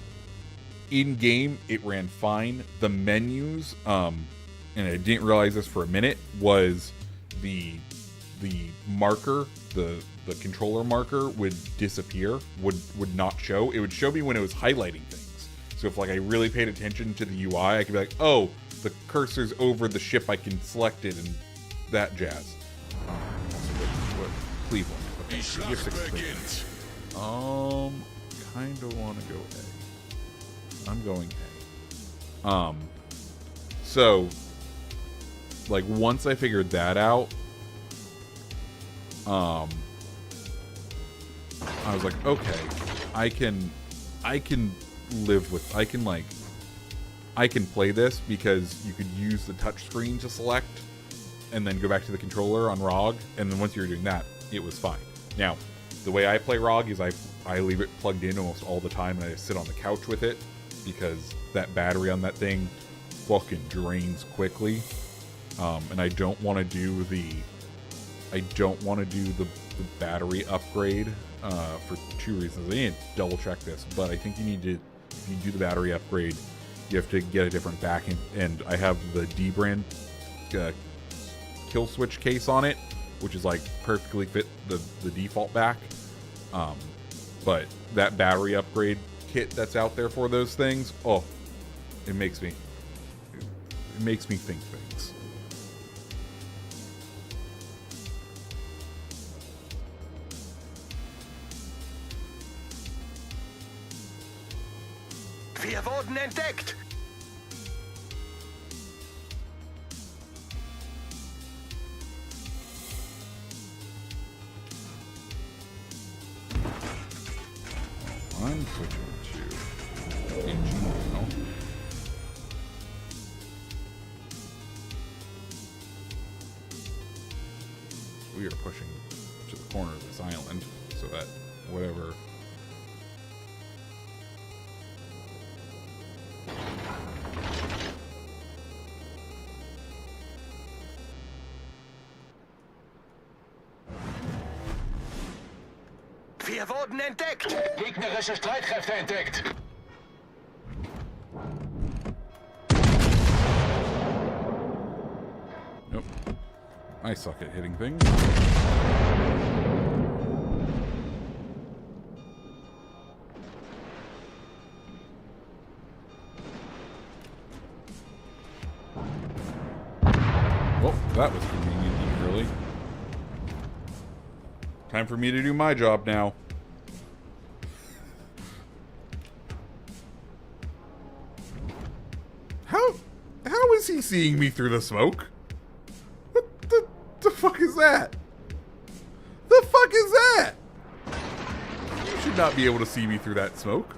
in-game, it ran fine. The menus, and I didn't realize this for a minute, was the marker, the controller marker would disappear, would not show. It would show me when it was highlighting things. So if like I really paid attention to the UI, I could be like, oh, the cursor's over the ship, I can select it and that jazz. What? Cleveland. Okay, so you have 6 Cleveland. Kind of want to go A. I'm going A. So, like, once I figured that out, I was like, okay, I can live with, I can play this because you could use the touchscreen to select and then go back to the controller on ROG, and then once you're doing that, it was fine. Now, the way I play ROG is I leave it plugged in almost all the time, and I sit on the couch with it, because that battery on that thing fucking drains quickly, and I don't want to do the battery upgrade for 2 reasons. I need to double check this, but I think you need to, if you do the battery upgrade, you have to get a different back end, and I have the D brand kill switch case on it, which is like perfectly fit the default back, but that battery upgrade kit that's out there for those things, oh, it makes me think things. Wir wurden entdeckt! I'm switching to engine now. we are pushing to the corner of this island so that whatever. Wir wurden entdeckt! Gegnerische Streitkräfte entdeckt. Nope. I suck at hitting things. Well, that was convenient and early. Time for me to do my job now. How is he seeing me through the smoke? What the fuck is that? The fuck is that? You should not be able to see me through that smoke,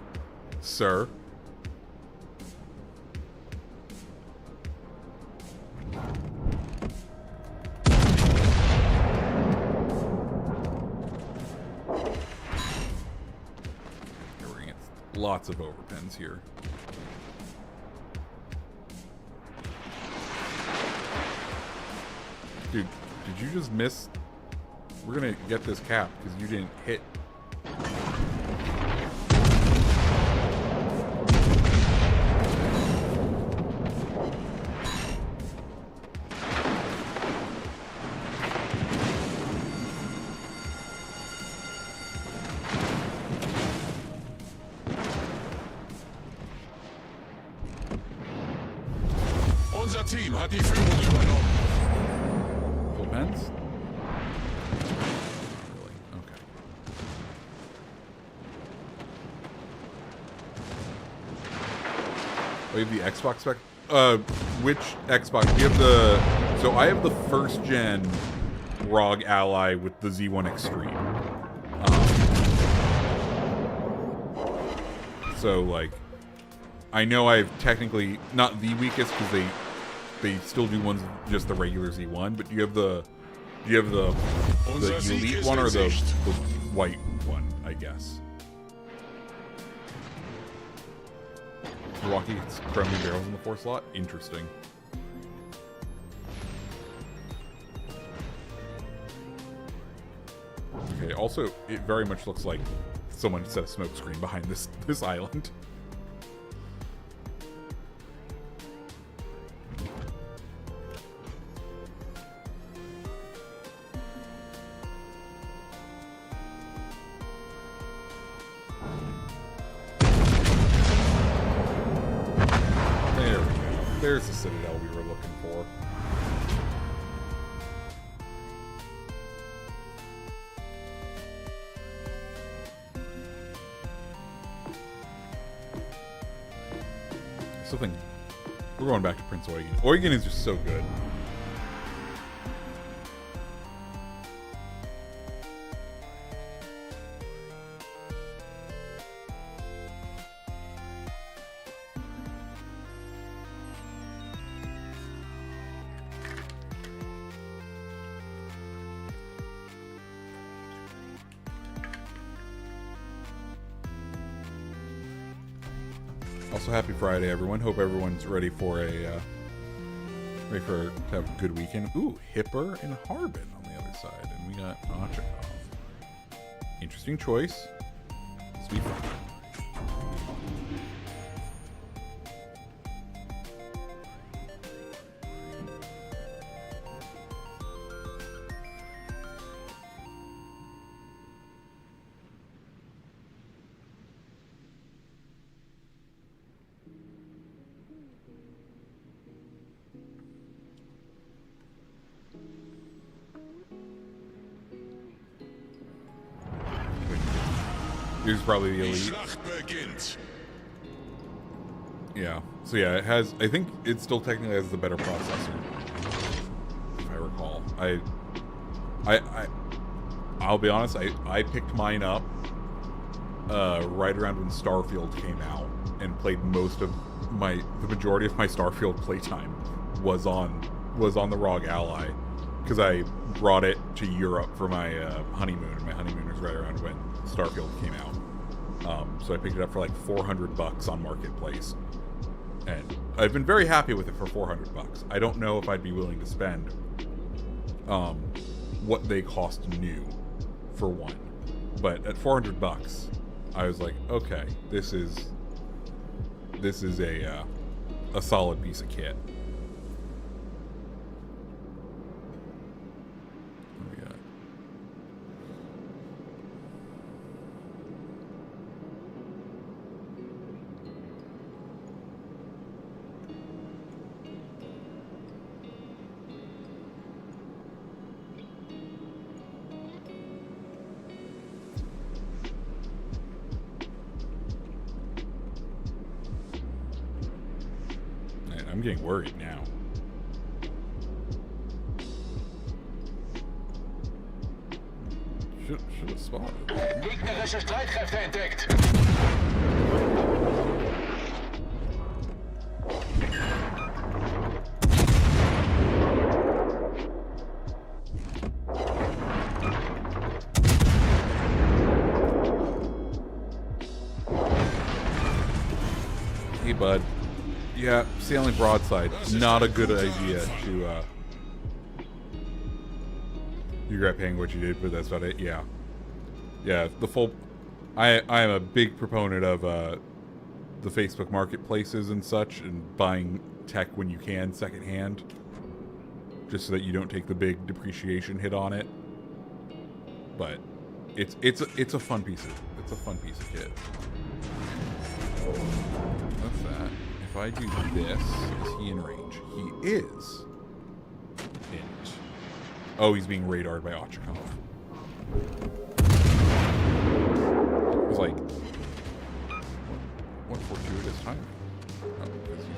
sir. We're gonna get lots of overpens here. Dude, did you just miss? We're gonna get this cap because you didn't hit. Unser Team hat die Führung übernommen. Full pens? Really? Okay. Oh, you have the Xbox spec? Which Xbox? Do you have the... So I have the first gen ROG Ally with the Z1 Extreme. So, like, I know I've technically not the weakest because they still do ones with just the regular Z1, but do you have the elite one or the white one, I guess? Milwaukee gets chromey barrels in the 4 slot? Interesting. Okay, also, it very much looks like someone set a smoke screen behind this island. There we go. There's the citadel we were looking for. I still think we're going back to Prince Eugen. Eugen is just so good. Also, happy Friday, everyone. Hope everyone's ready for to have a good weekend. Ooh, Hipper and Harbin on the other side, and we got Ochakov. Interesting choice. This will be fun. Here's probably the Die elite. Schlacht beginnt. Yeah. So yeah, it has. I think it still technically has the better processor, if I recall. I'll be honest. I picked mine up right around when Starfield came out and played the majority of my Starfield playtime was on the ROG Ally because I brought it to Europe for my honeymoon, and my honeymoon was right around when Starfield came out. So I picked it up for like $400 on Marketplace, and I've been very happy with it for $400. I don't know if I'd be willing to spend what they cost new for one, but at $400, I was like, okay, this is a solid piece of kit. What do we got? Man, I'm getting worried now. Should have spotted. Gegnerische Streitkräfte entdeckt. Hey, bud. Yeah, sailing broadside. Not a good idea to, you regret paying what you did, but that's about it. Yeah. Yeah, the full... I am a big proponent of, the Facebook marketplaces and such, and buying tech when you can secondhand, just so that you don't take the big depreciation hit on it. But it's a fun piece of kit. What's that? If I do this, is he in range? He is. Int. Oh, he's being radared by Ochakov. It was like, what fortuitous timing. Oh, because he's...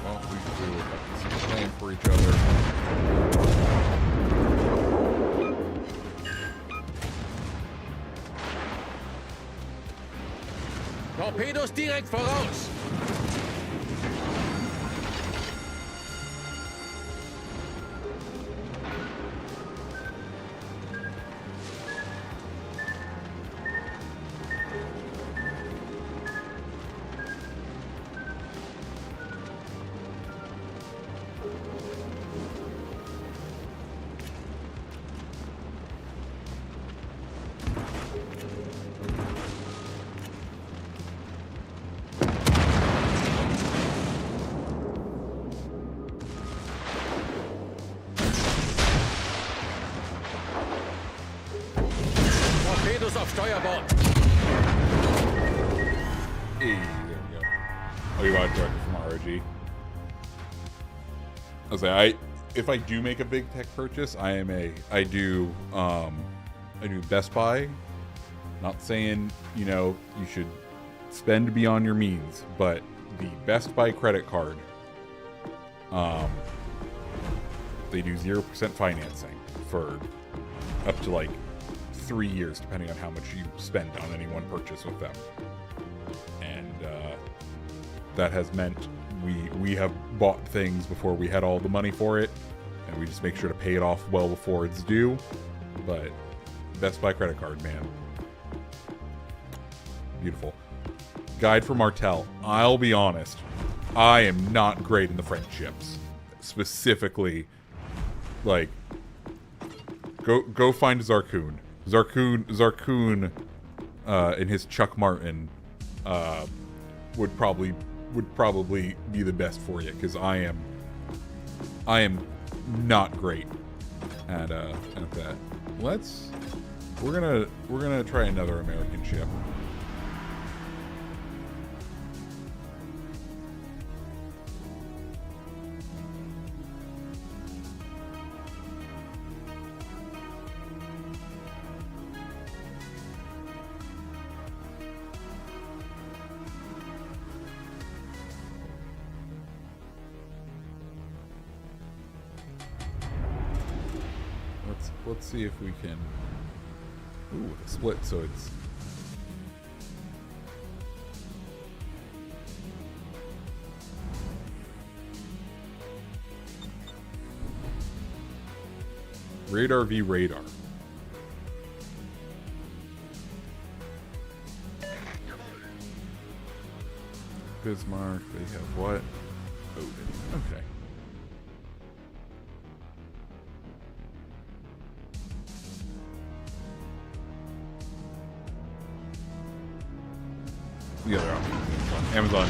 Well, we have to plan for each other. Torpedos direkt voraus. Torpedos auf Steuerbord. Hey, there we go. Oh, you bought it directly from ROG. I was like, if I do make a big tech purchase, I do Best Buy. Not saying, you should spend beyond your means, but the Best Buy credit card, they do 0% financing for up to like 3 years, depending on how much you spend on any one purchase with them. And that has meant we have bought things before we had all the money for it, and we just make sure to pay it off well before it's due. But Best Buy credit card, man. Beautiful. Guide for Martel. I'll be honest, I am not great in the friendships. Specifically, like, go find Zarkoon. Zarkoon, and his Chuck Martin, would probably be the best for you, because I am not great at that. We're gonna try another American ship. let's see if we can. Ooh, split. So it's. Radar v radar. Bismarck, they have what? Odin. Okay. The other option is Amazon.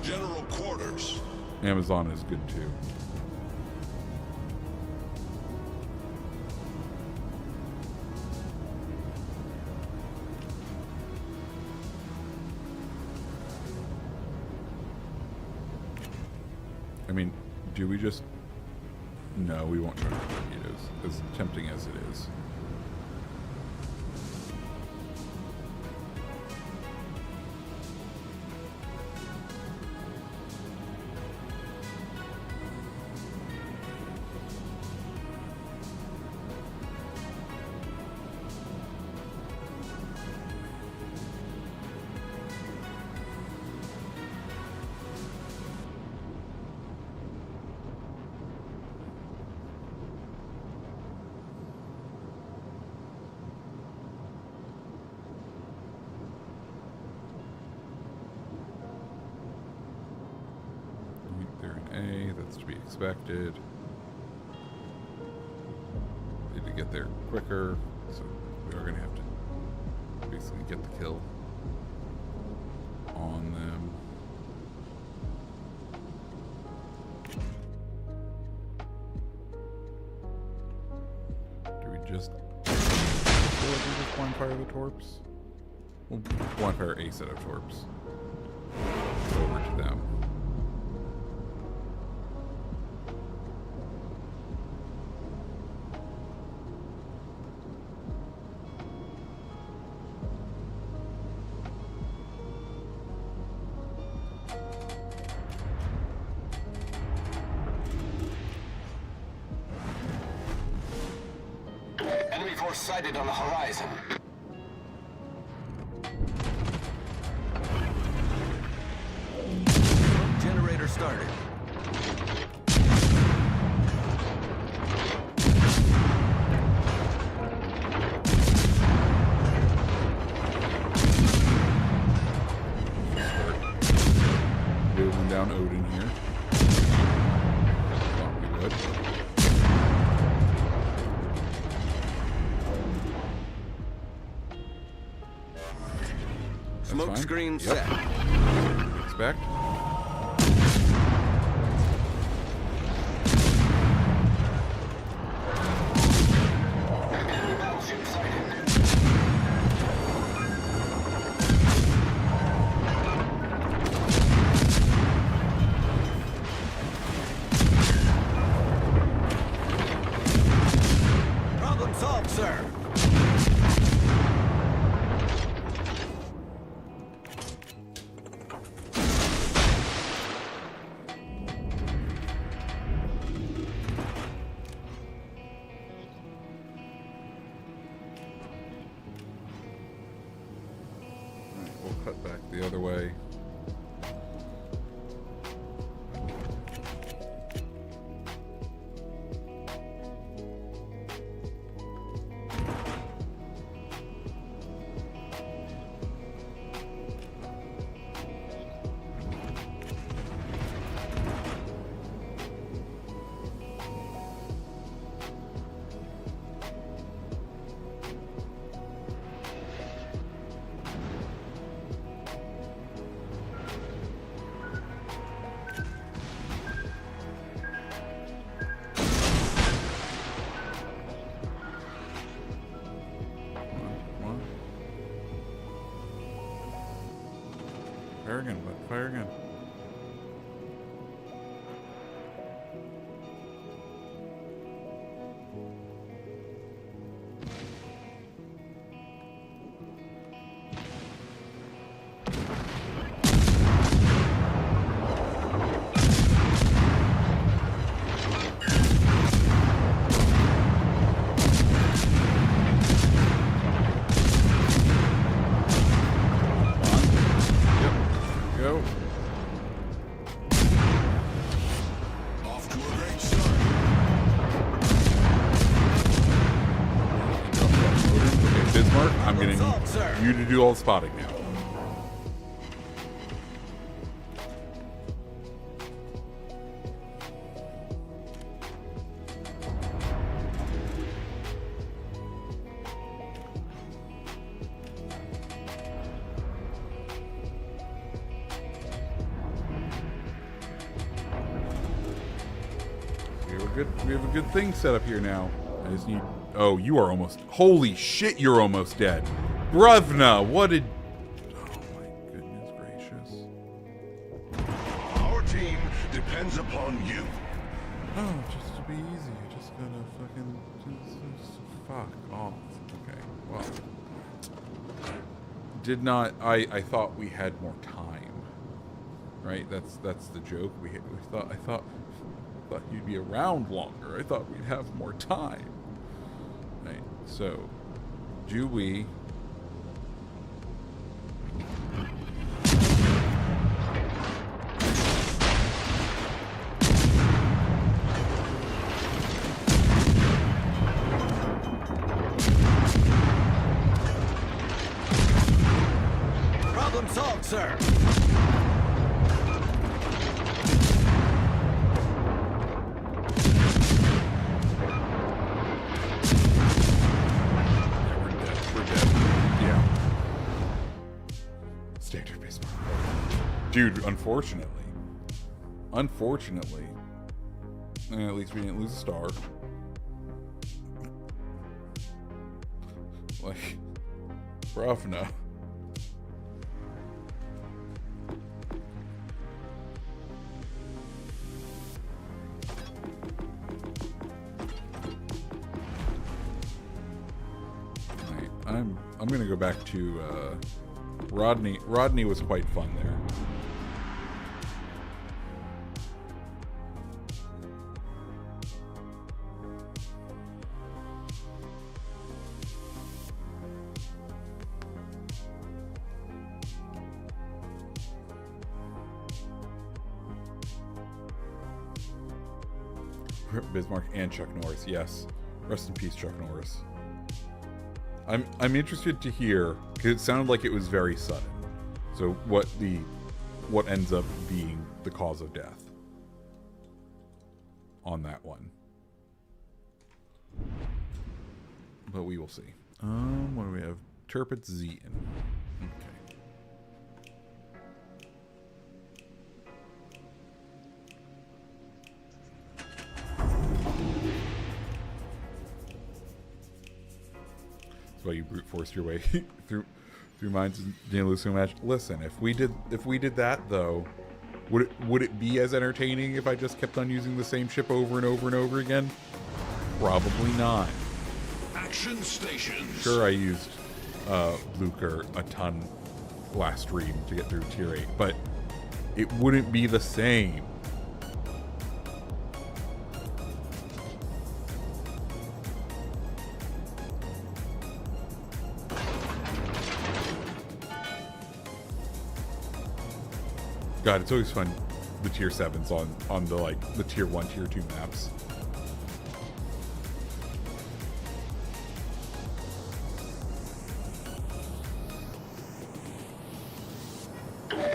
General quarters. Amazon is good too. I mean, do we just... No, we won't try torpedoes, as tempting as it is. They're in A, that's to be expected. Need to get there quicker, so we are going to have to basically get the kill on them. Do we just blind fire the torps? We'll blind fire a set of torps over to them. Enemy force sighted on the horizon. Generator started. Moving down Odin here. Thought we would. That's Smoke fine. screen Yep. set. Expect. Enemy battleship sighted. Problem solved, sir. Alright, we'll cut back the other way. Come on. Fire again, bud. Fire again. Bismarck, I'm gonna Solved, sir. need you to do all the spotting now. We have a good thing set up here now. I just need. Oh, you are almost. Holy shit! You're almost dead, Bruvna. What did? Oh my goodness gracious! Our team depends upon you. Oh, just to be easy, you just gotta fucking just fuck off. Okay, well, did not. I thought we had more time. Right? That's the joke. I thought you'd be around longer. I thought we'd have more time. Right. So, do we? Problem solved, sir. Dude, unfortunately, at least we didn't lose a star. Like, Bruvna. Right, I'm gonna go back to Rodney. Rodney was quite fun there. Bismarck and Chuck Norris, yes. Rest in peace, Chuck Norris. I'm interested to hear, because it sounded like it was very sudden. So what ends up being the cause of death on that one. But we will see. What do we have? Turpitz Zeton. Okay. That's why you brute forced your way through mines and didn't lose so much. Listen, if we did that though, would it be as entertaining if I just kept on using the same ship over and over and over again? Probably not. Action stations. Sure, I used Blucher a ton last stream to get through tier 8, but it wouldn't be the same. God, it's always fun, the tier 7s on the like the tier 1, tier 2 maps.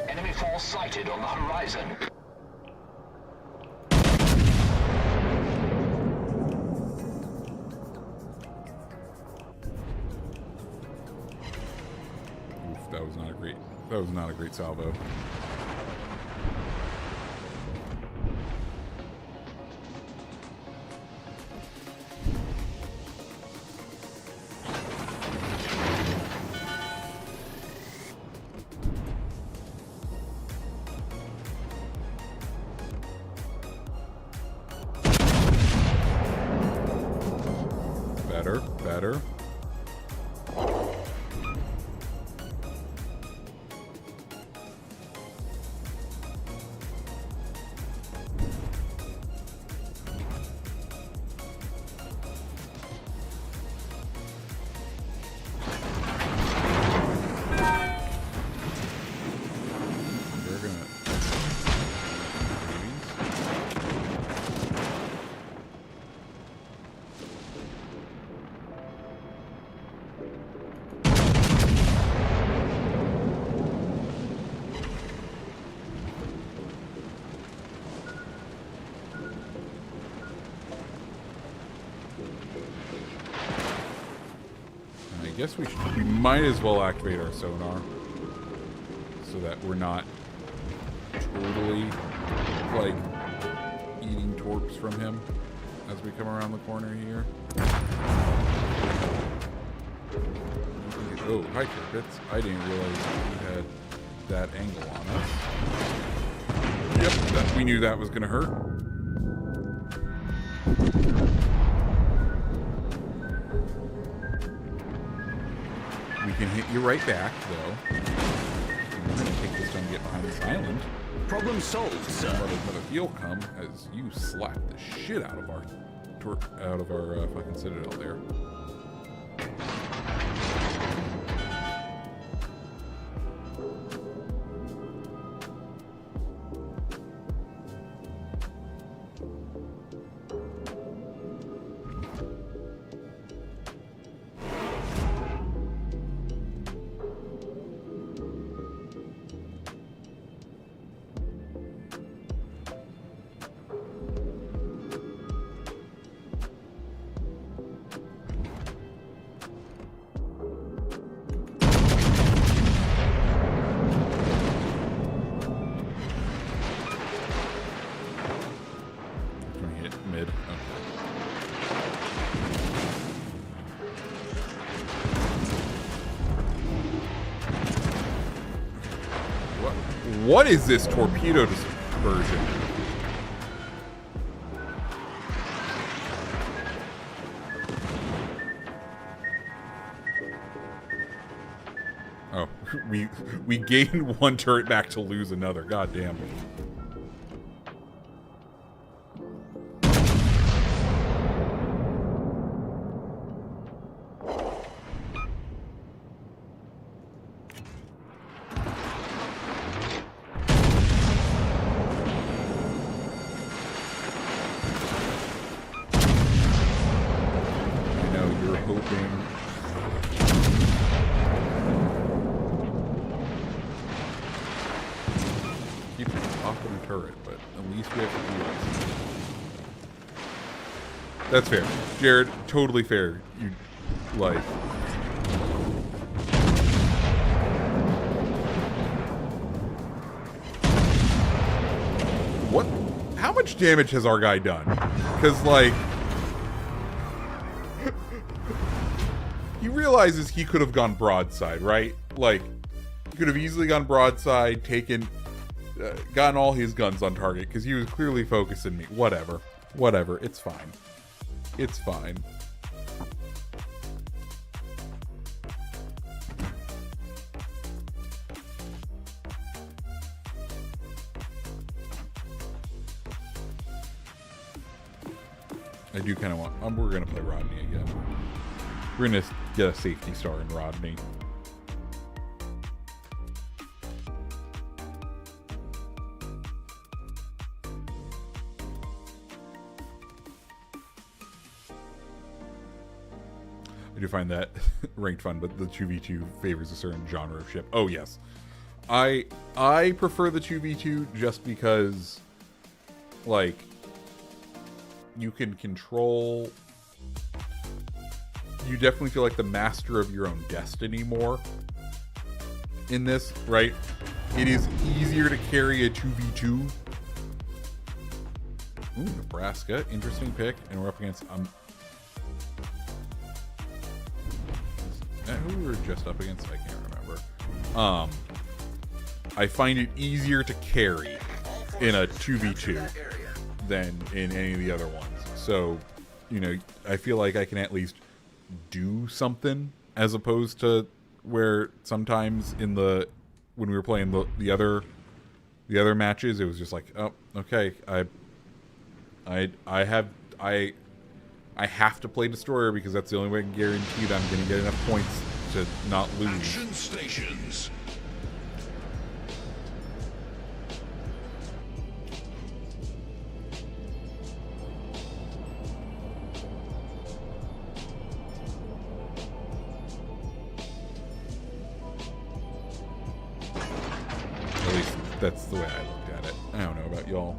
Enemy force sighted on the horizon. Oof, that was not a great salvo. Better. guess we might as well activate our sonar so that we're not totally like eating torps from him as we come around the corner here. Oh, hi Crickets. I didn't realize we had that angle on us. Yep, we knew that was going to hurt. We can hit you right back, though. We're going to take this time to get behind this island. Problem solved, sir. Let another heal come as you slap the shit out of our fucking citadel there. What is this torpedo dispersion? Oh, we gained one turret back to lose another. God damn. That's fair. Jared, totally fair. You, like... What? How much damage has our guy done? Because, like... he realizes he could have gone broadside, right? Like, he could have easily gone broadside, taken... gotten all his guns on target, because he was clearly focusing me. Whatever. Whatever. It's fine. It's fine. I do kind of want... we're going to play Rodney again. We're going to get a safety star in Rodney. I do find that ranked fun, but the 2v2 favors a certain genre of ship. Oh, yes. I prefer the 2v2 just because, like, you can control... You definitely feel like the master of your own destiny more in this, right? It is easier to carry a 2v2. Ooh, Nebraska. Interesting pick. And we're up against... who we were just up against, I can't remember. I find it easier to carry in a 2v2 than in any of the other ones. So, you know, I feel like I can at least do something, as opposed to where sometimes in the when we were playing the other matches, it was just like, oh, okay, I have to play Destroyer because that's the only way I can guarantee that I'm going to get enough points to not lose. Action stations. At least that's the way I looked at it. I don't know about y'all.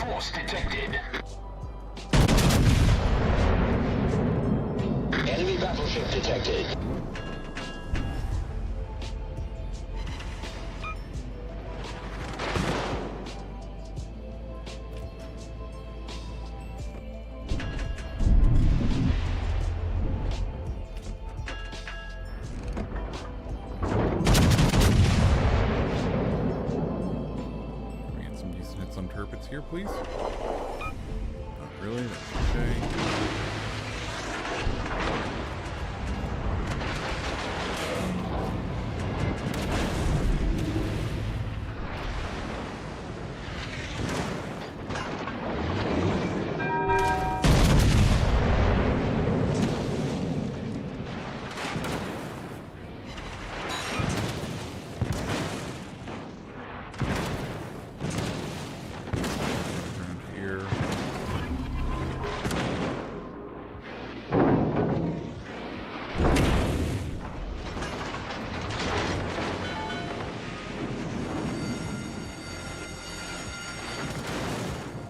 force detected. Enemy battleship detected. We get some decent hits on turrets here, please. Not really. That's okay. Around here.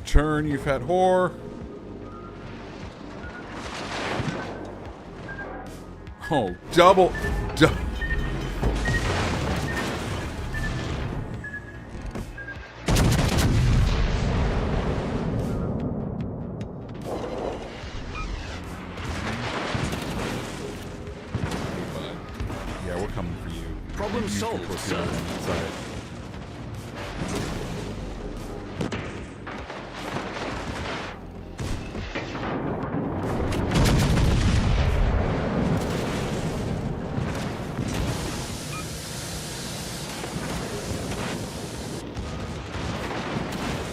Turn, you fat whore. Oh, double. Yeah, we're coming for you. Problem Use your solved, torpedo sir. on that side.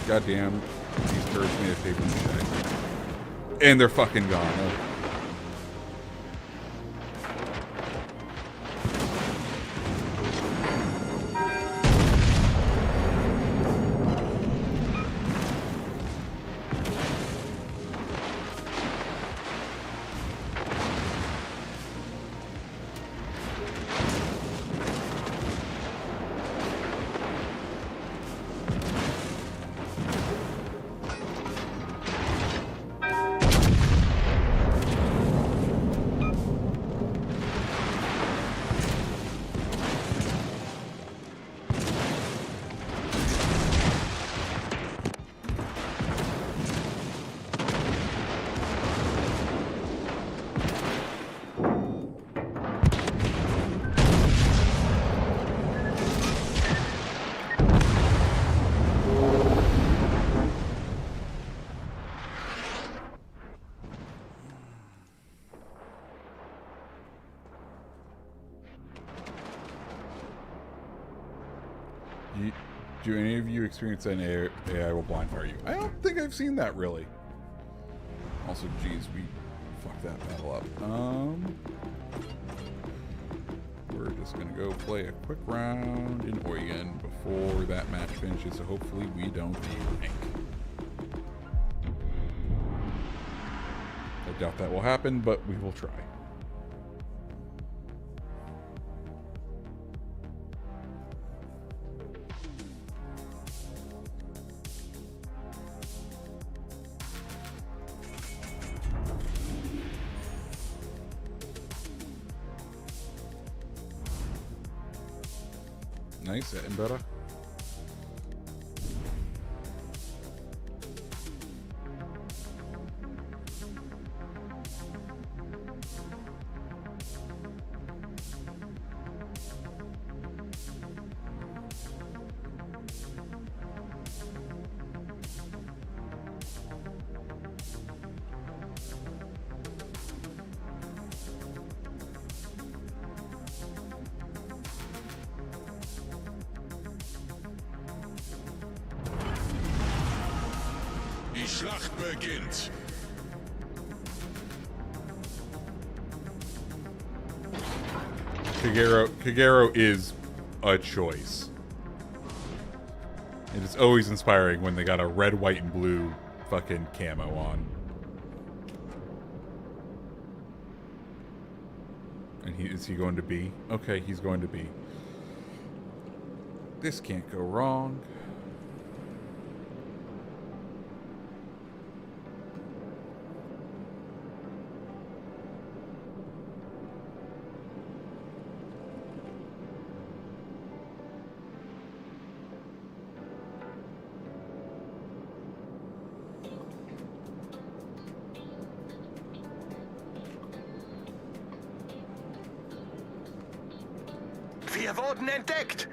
Goddamn, these turrets made of paper mache. And they're fucking gone. Oh. Do any of you experience an AI will blind fire you? I don't think I've seen that really. Also, geez, we fucked that battle up. We're just gonna go play a quick round in Oregon before that match finishes, so hopefully we don't de-rank. I doubt that will happen, but we will try. Nice, getting better. Die Schlacht beginnt. Kagero is a choice. It is always inspiring when they got a red, white, and blue fucking camo on. And is he going to B? Okay, he's going to B. This can't go wrong. Wir wurden entdeckt!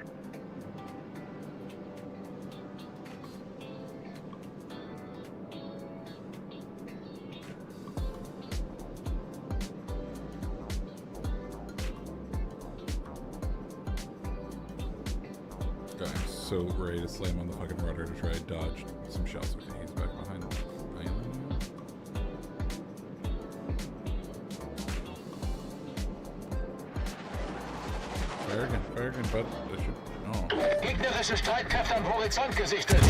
Guy, I'm so ready to slam on the fucking rudder to try to dodge some shots. Okay, he's back behind the island. Fire again, bud. That should. Oh. Gegnerische Streitkräfte am Horizont gesichtet.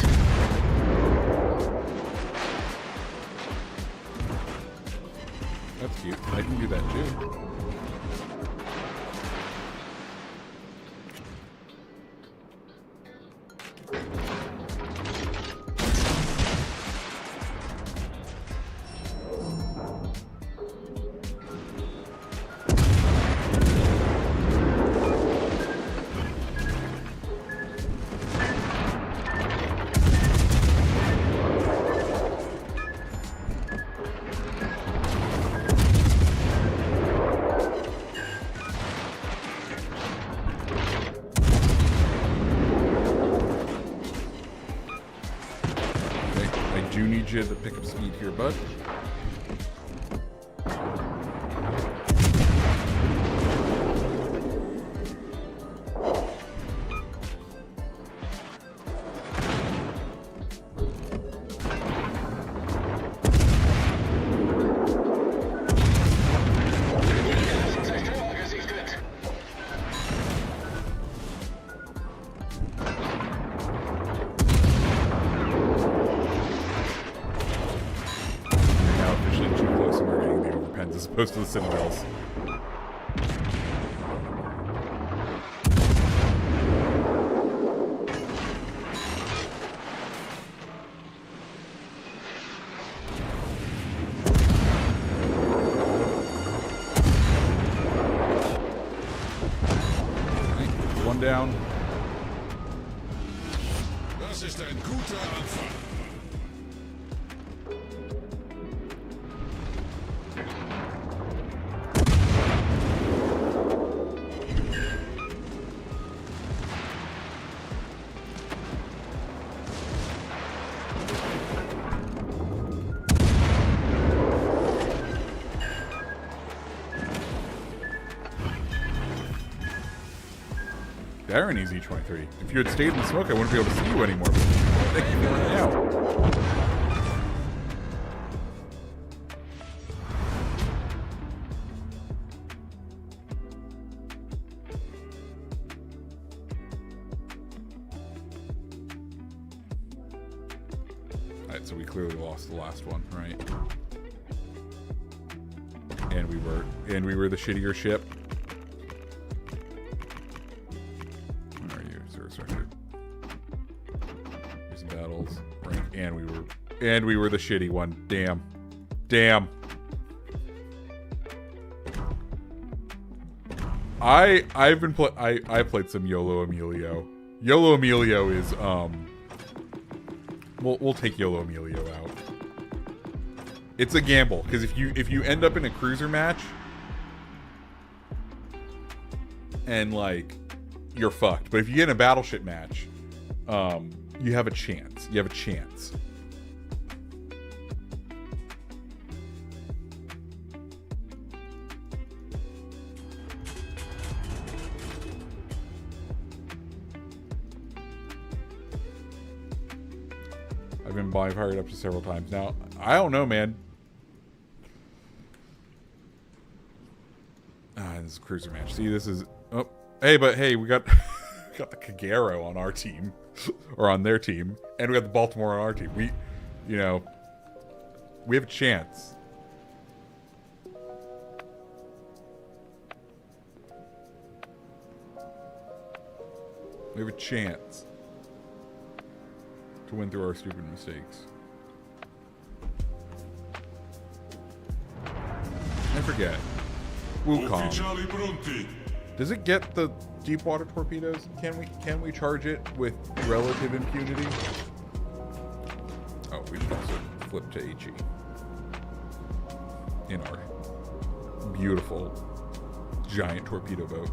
That's cute. I can do that too. Need you to pick up speed here, bud. As opposed to the Citadels. One down. Das ist ein guter Anfang. Irony's E23. If you had stayed in the smoke, I wouldn't be able to see you anymore. Thank you for running out. Alright, so we clearly lost the last one, right? And we were the shittier ship. Battles, rank, and we were the shitty one. Damn. I've been I played some YOLO Emilio. YOLO Emilio is we'll take YOLO Emilio out. It's a gamble because if you end up in a cruiser match and like you're fucked, but if you get in a battleship match, you have a chance. I've been fired up to several times now. I don't know, man. This is a cruiser match. See, this is... Oh, hey, we got... got the Kagero on our team. Or on their team. And we got the Baltimore on our team. We have a chance. We have a chance to win through our stupid mistakes. I forget. Wukong. Does it get the deep water torpedoes? Can we charge it with relative impunity? Oh, we should also flip to HE in our beautiful giant torpedo boat.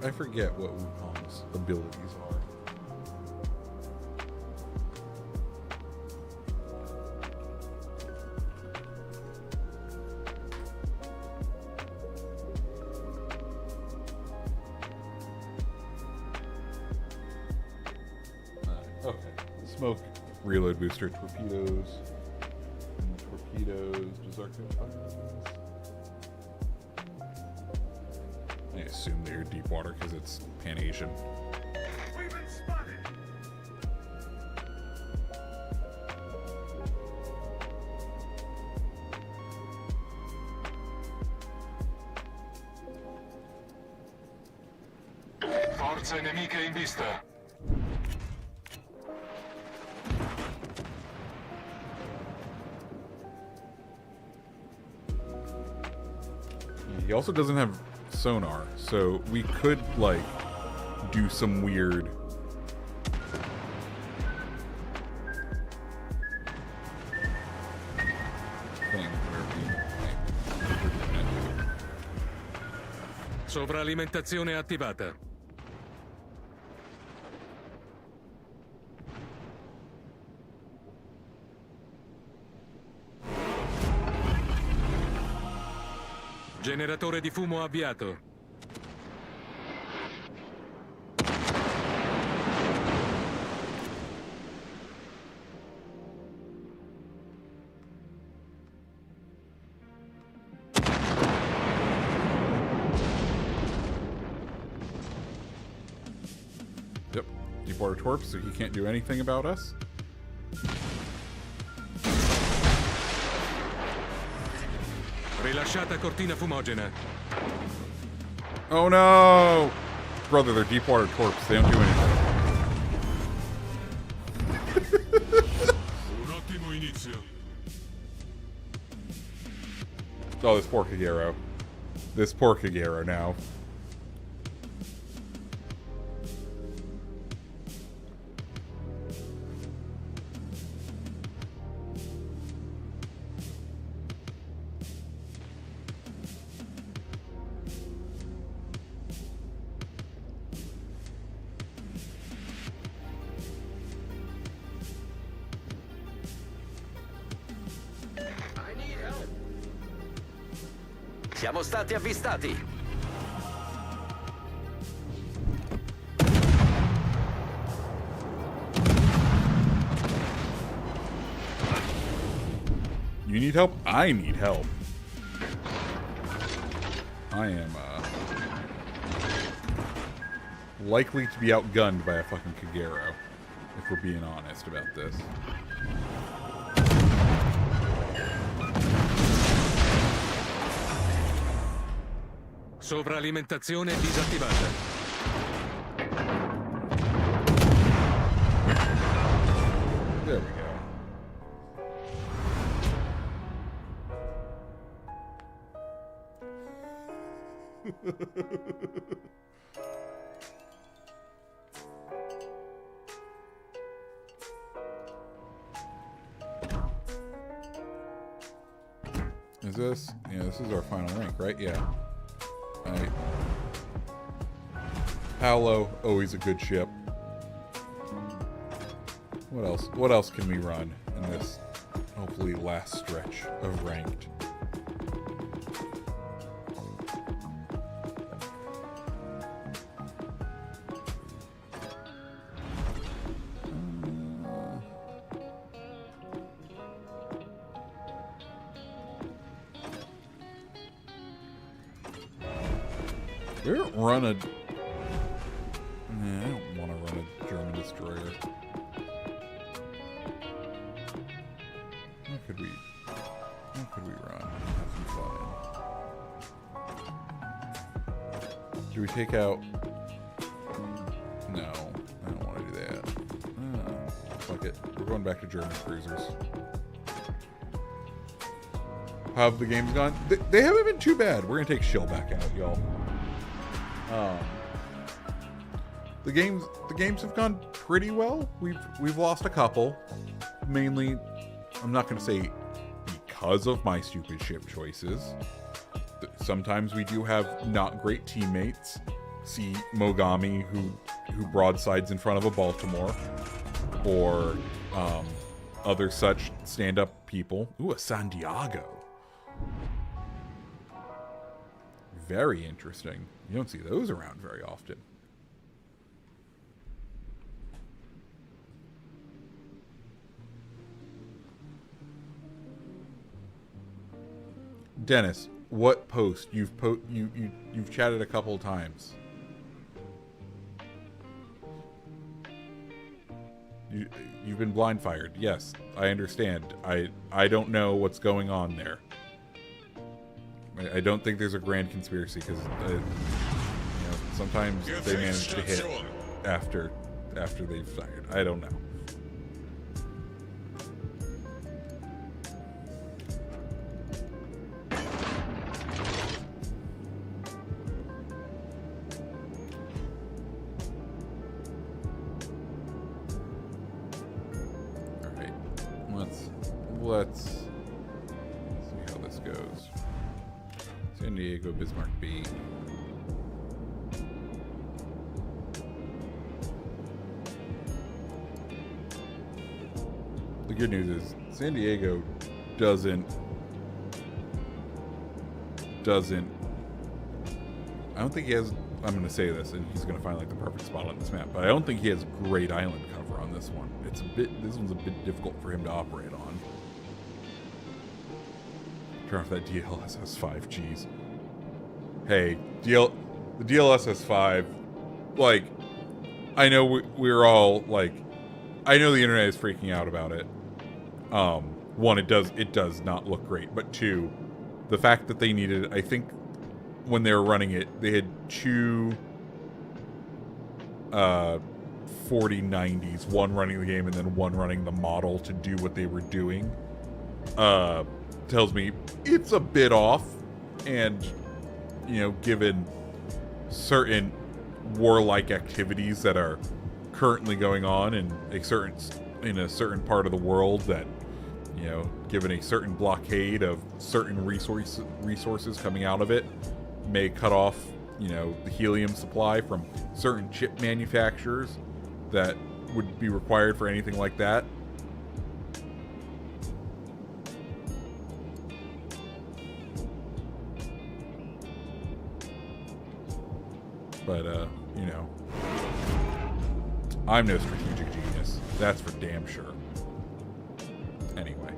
I forget what Wukong's abilities are. Okay. Smoke, reload booster, torpedoes. And torpedoes. Does Arcane fire those? I assume they're deep water because it's Pan-Asian. We've been spotted. Forze nemiche in vista. He also doesn't have sonar, so we could, like, do some weird... thing where we... Sovralimentazione attivata. Generatore di fumo avviato. Yep. Deepwater Torp, so he can't do anything about us. Rilasciata cortina fumogena. Oh no! Brother, they're Deepwater Torps. They don't do anything. Un ottimo inizio. Oh, this poor Kagero. This poor Kagero now. Siamo stati avvistati. You need help? I need help. I am, likely to be outgunned by a fucking Kagero, if we're being honest about this. Sovralimentazione disattivata. There we go. Is this? Yeah, this is our final rank, right? Yeah. Alright. Paolo, always a good ship. What else? What else can we run in this hopefully last stretch of ranked? We don't run a... Nah, I don't want to run a German destroyer. What could we run? Have some fun. Do we take out... No, I don't want to do that. Fuck it. We're going back to German cruisers. How have the games gone? They haven't been too bad. We're going to take Shill back out, y'all. The games have gone pretty well. We've lost a couple. Mainly, I'm not going to say because of my stupid ship choices. Sometimes we do have not great teammates. see Mogami who broadsides in front of a Baltimore, or other such stand-up people. Ooh, a San Diego. Very interesting. You don't see those around very often. Dennis, what post you've you've chatted a couple of times? You've been blind fired. Yes, I understand. I don't know what's going on there. I don't think there's a grand conspiracy because sometimes they manage to hit after they've fired. I don't know. Let's see how this goes. San Diego, Bismarck B. The good news is San Diego doesn't I don't think he has, I'm going to say this and he's going to find like the perfect spot on this map, but I don't think he has great island cover on this one. This one's a bit difficult for him to operate on. Turn off that DLSS 5Gs. Hey, the DLSS 5, like, I know we're all, like, I know the internet is freaking out about it. One, it does not look great, but two, the fact that they needed, I think, when they were running it, they had two 4090s, one running the game and then one running the model to do what they were doing. Tells me it's a bit off, and given certain warlike activities that are currently going on in a certain part of the world, that given a certain blockade of certain resources coming out of it, may cut off the helium supply from certain chip manufacturers that would be required for anything like that. But, I'm no strategic genius. That's for damn sure. Anyway.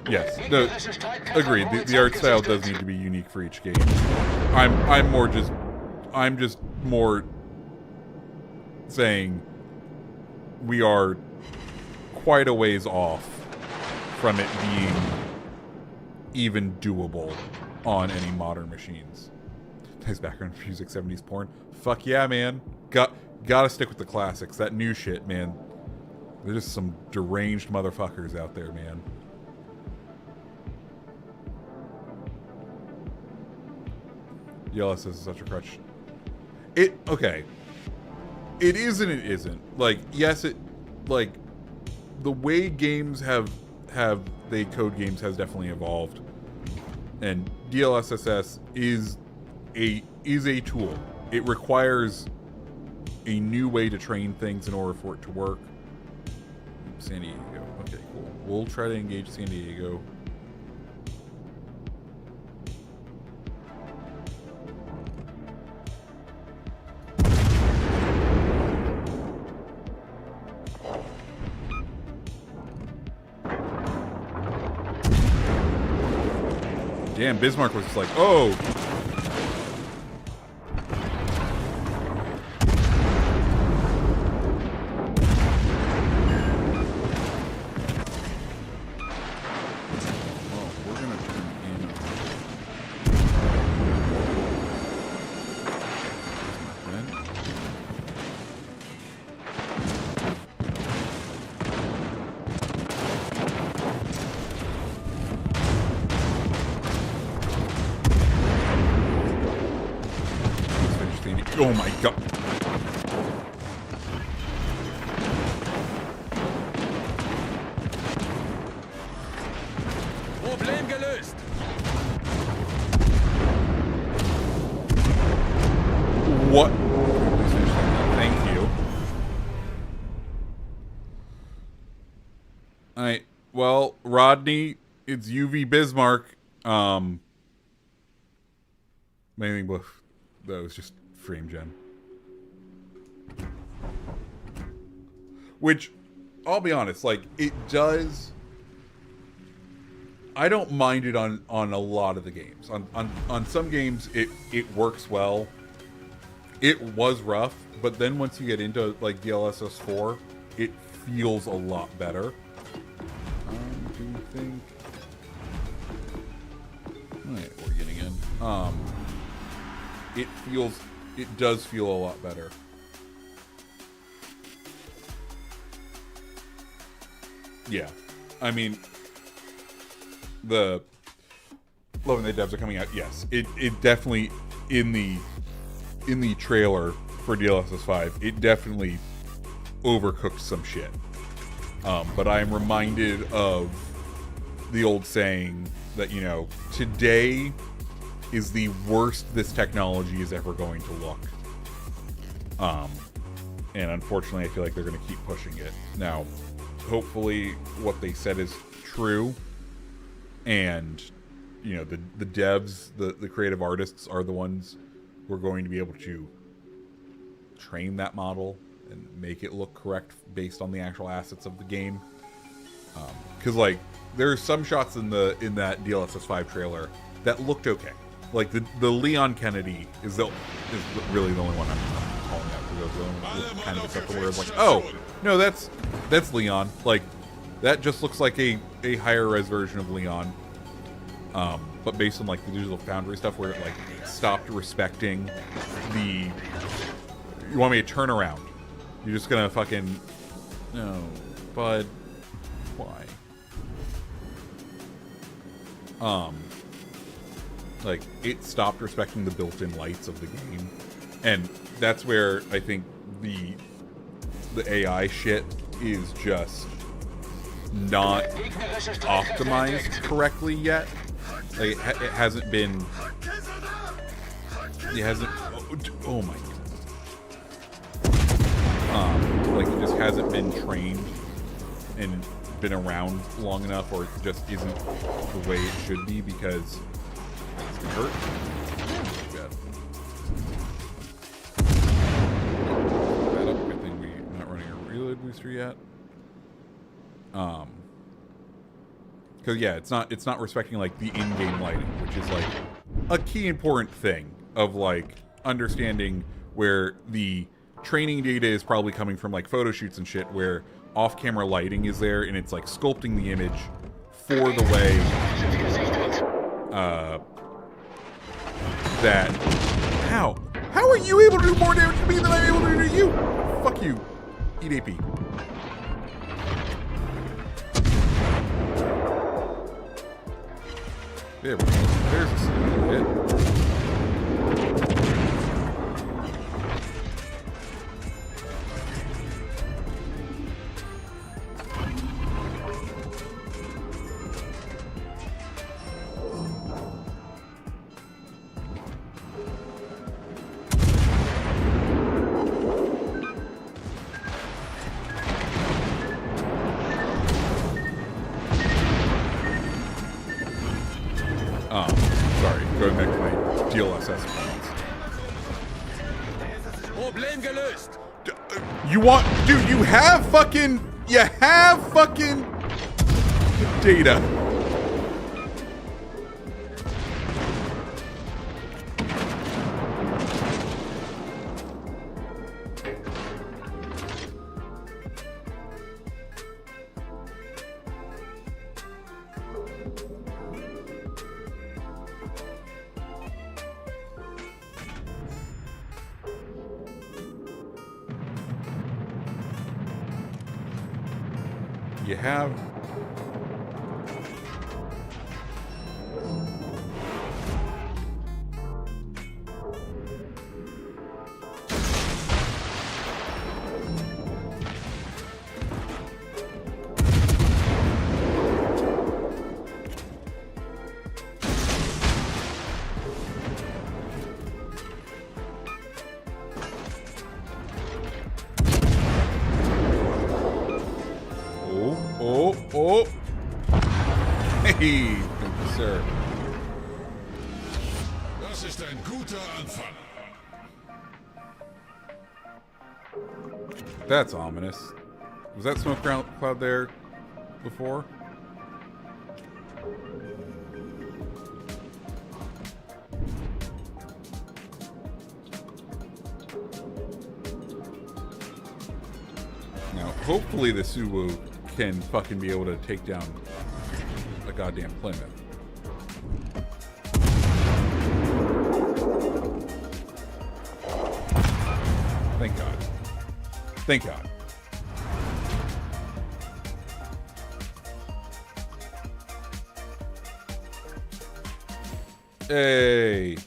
Yes, no, agreed. The art style does need to be unique for each game. I'm just more saying we are quite a ways off from it being even doable on any modern machines. Nice background music, 70s porn. Fuck yeah, man. Gotta stick with the classics. That new shit, man. There's just some deranged motherfuckers out there, man. DLSS is such a crutch. Okay. It is and it isn't. Like, yes, like, the way games they code games has definitely evolved. And DLSS is a tool. It requires a new way to train things in order for it to work. San Diego. Okay, cool. We'll try to engage San Diego. Damn, Bismarck was just like, oh. We're gonna turn in. Oh my god. Problem gelöst. What? Thank you. Alright. Well, Rodney, it's UV Bismarck. Anything but that was just frame gen. Which, I'll be honest, like, it does... I don't mind it on a lot of the games. On some games, it works well. It was rough, but then once you get into, like, DLSS 4, it feels a lot better. Do you think... Alright, we're getting in. It does feel a lot better. Yeah. I mean, the Love and the devs are coming out. Yes, it definitely in the trailer for DLSS 5, it definitely overcooked some shit. But I am reminded of the old saying that, you know, today is the worst this technology is ever going to look. And unfortunately, I feel like they're going to keep pushing it. Now, hopefully what they said is true, and you know, the devs, the creative artists are the ones who are going to be able to train that model and make it look correct based on the actual assets of the game. Because like there are some shots in that DLSS 5 trailer that looked okay. Like the Leon Kennedy is really the only one I'm calling out, because the only one with kind of acceptable where it's like, oh no, that's Leon. Like that just looks like a higher res version of Leon. But based on like the Digital Foundry stuff where it like stopped respecting the, you want me to turn around, you're just gonna fucking, no, but why? Like it stopped respecting the built-in lights of the game, and that's where I think the AI shit is just not optimized correctly yet. Like it hasn't been. It hasn't. Oh my god. Like it just hasn't been trained and been around long enough, or it just isn't the way it should be, because it's gonna hurt. That up. Good thing we're not running a reload booster yet. Because yeah, it's not respecting like the in-game lighting, which is like a key important thing of like understanding where the training data is probably coming from, like photo shoots and shit, where off-camera lighting is there and it's like sculpting the image for the way that how are you able to do more damage to me than I'm able to do to you? Fuck you. Eat AP. There we go. There's a single hit. Sorry, going back to my DLSS points. Problem gelöst. You want, dude, you have fucking data. You have Hey, thank you, sir. Das ist ein guter Anfang. That's ominous. Was that smoke cloud there before? Now, hopefully the Suwu can fucking be able to take down a goddamn Plymouth. Thank God. Thank God. Hey.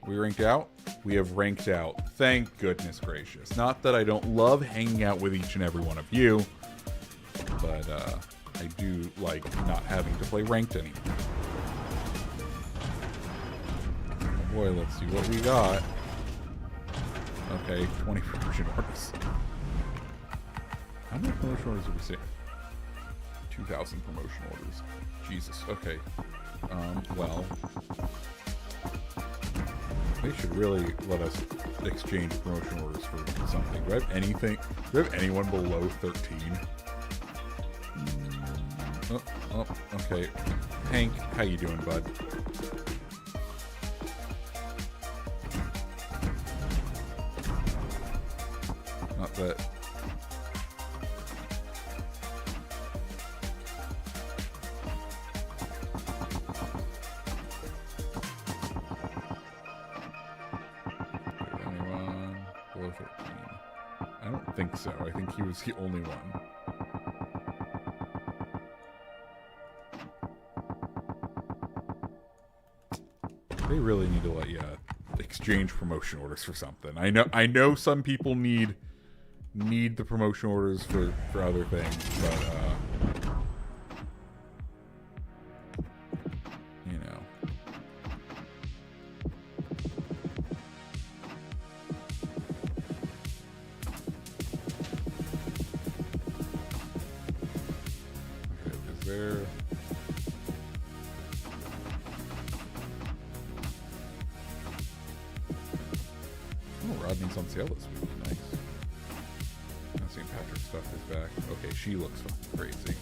We ranked out? We have ranked out. Thank goodness gracious. Not that I don't love hanging out with each and every one of you, but I do like not having to play ranked anymore. Oh boy, let's see what we got. Okay, 20 promotion orders. How many promotion orders did we see? 2,000 promotion orders. Jesus, okay. Well, they should really let us exchange promotion orders for something. Do I have anything? Do I have anyone below 13? Oh, okay. Hank, how you doing, bud? Not that. Anyone below 13? I don't think so. I think he was the only one. They really need to let you exchange promotion orders for something. I know some people need the promotion orders for other things, but you know. Okay, is there? Oh, Rodney's on sale this week. Nice. Now St. Patrick's stuff is back. Okay, she looks fucking crazy.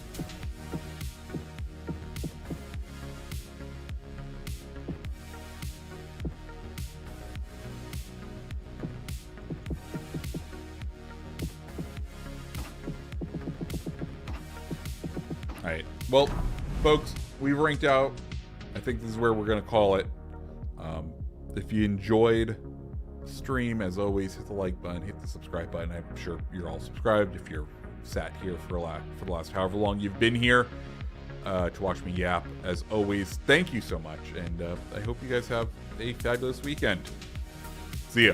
Alright. Well, folks, we've ranked out. I think this is where we're going to call it. If you enjoyed the stream, as always, hit the like button, hit the subscribe button. I'm sure you're all subscribed if you're sat here for the last however long you've been here to watch me yap. As always, thank you so much, and I hope you guys have a fabulous weekend. See ya.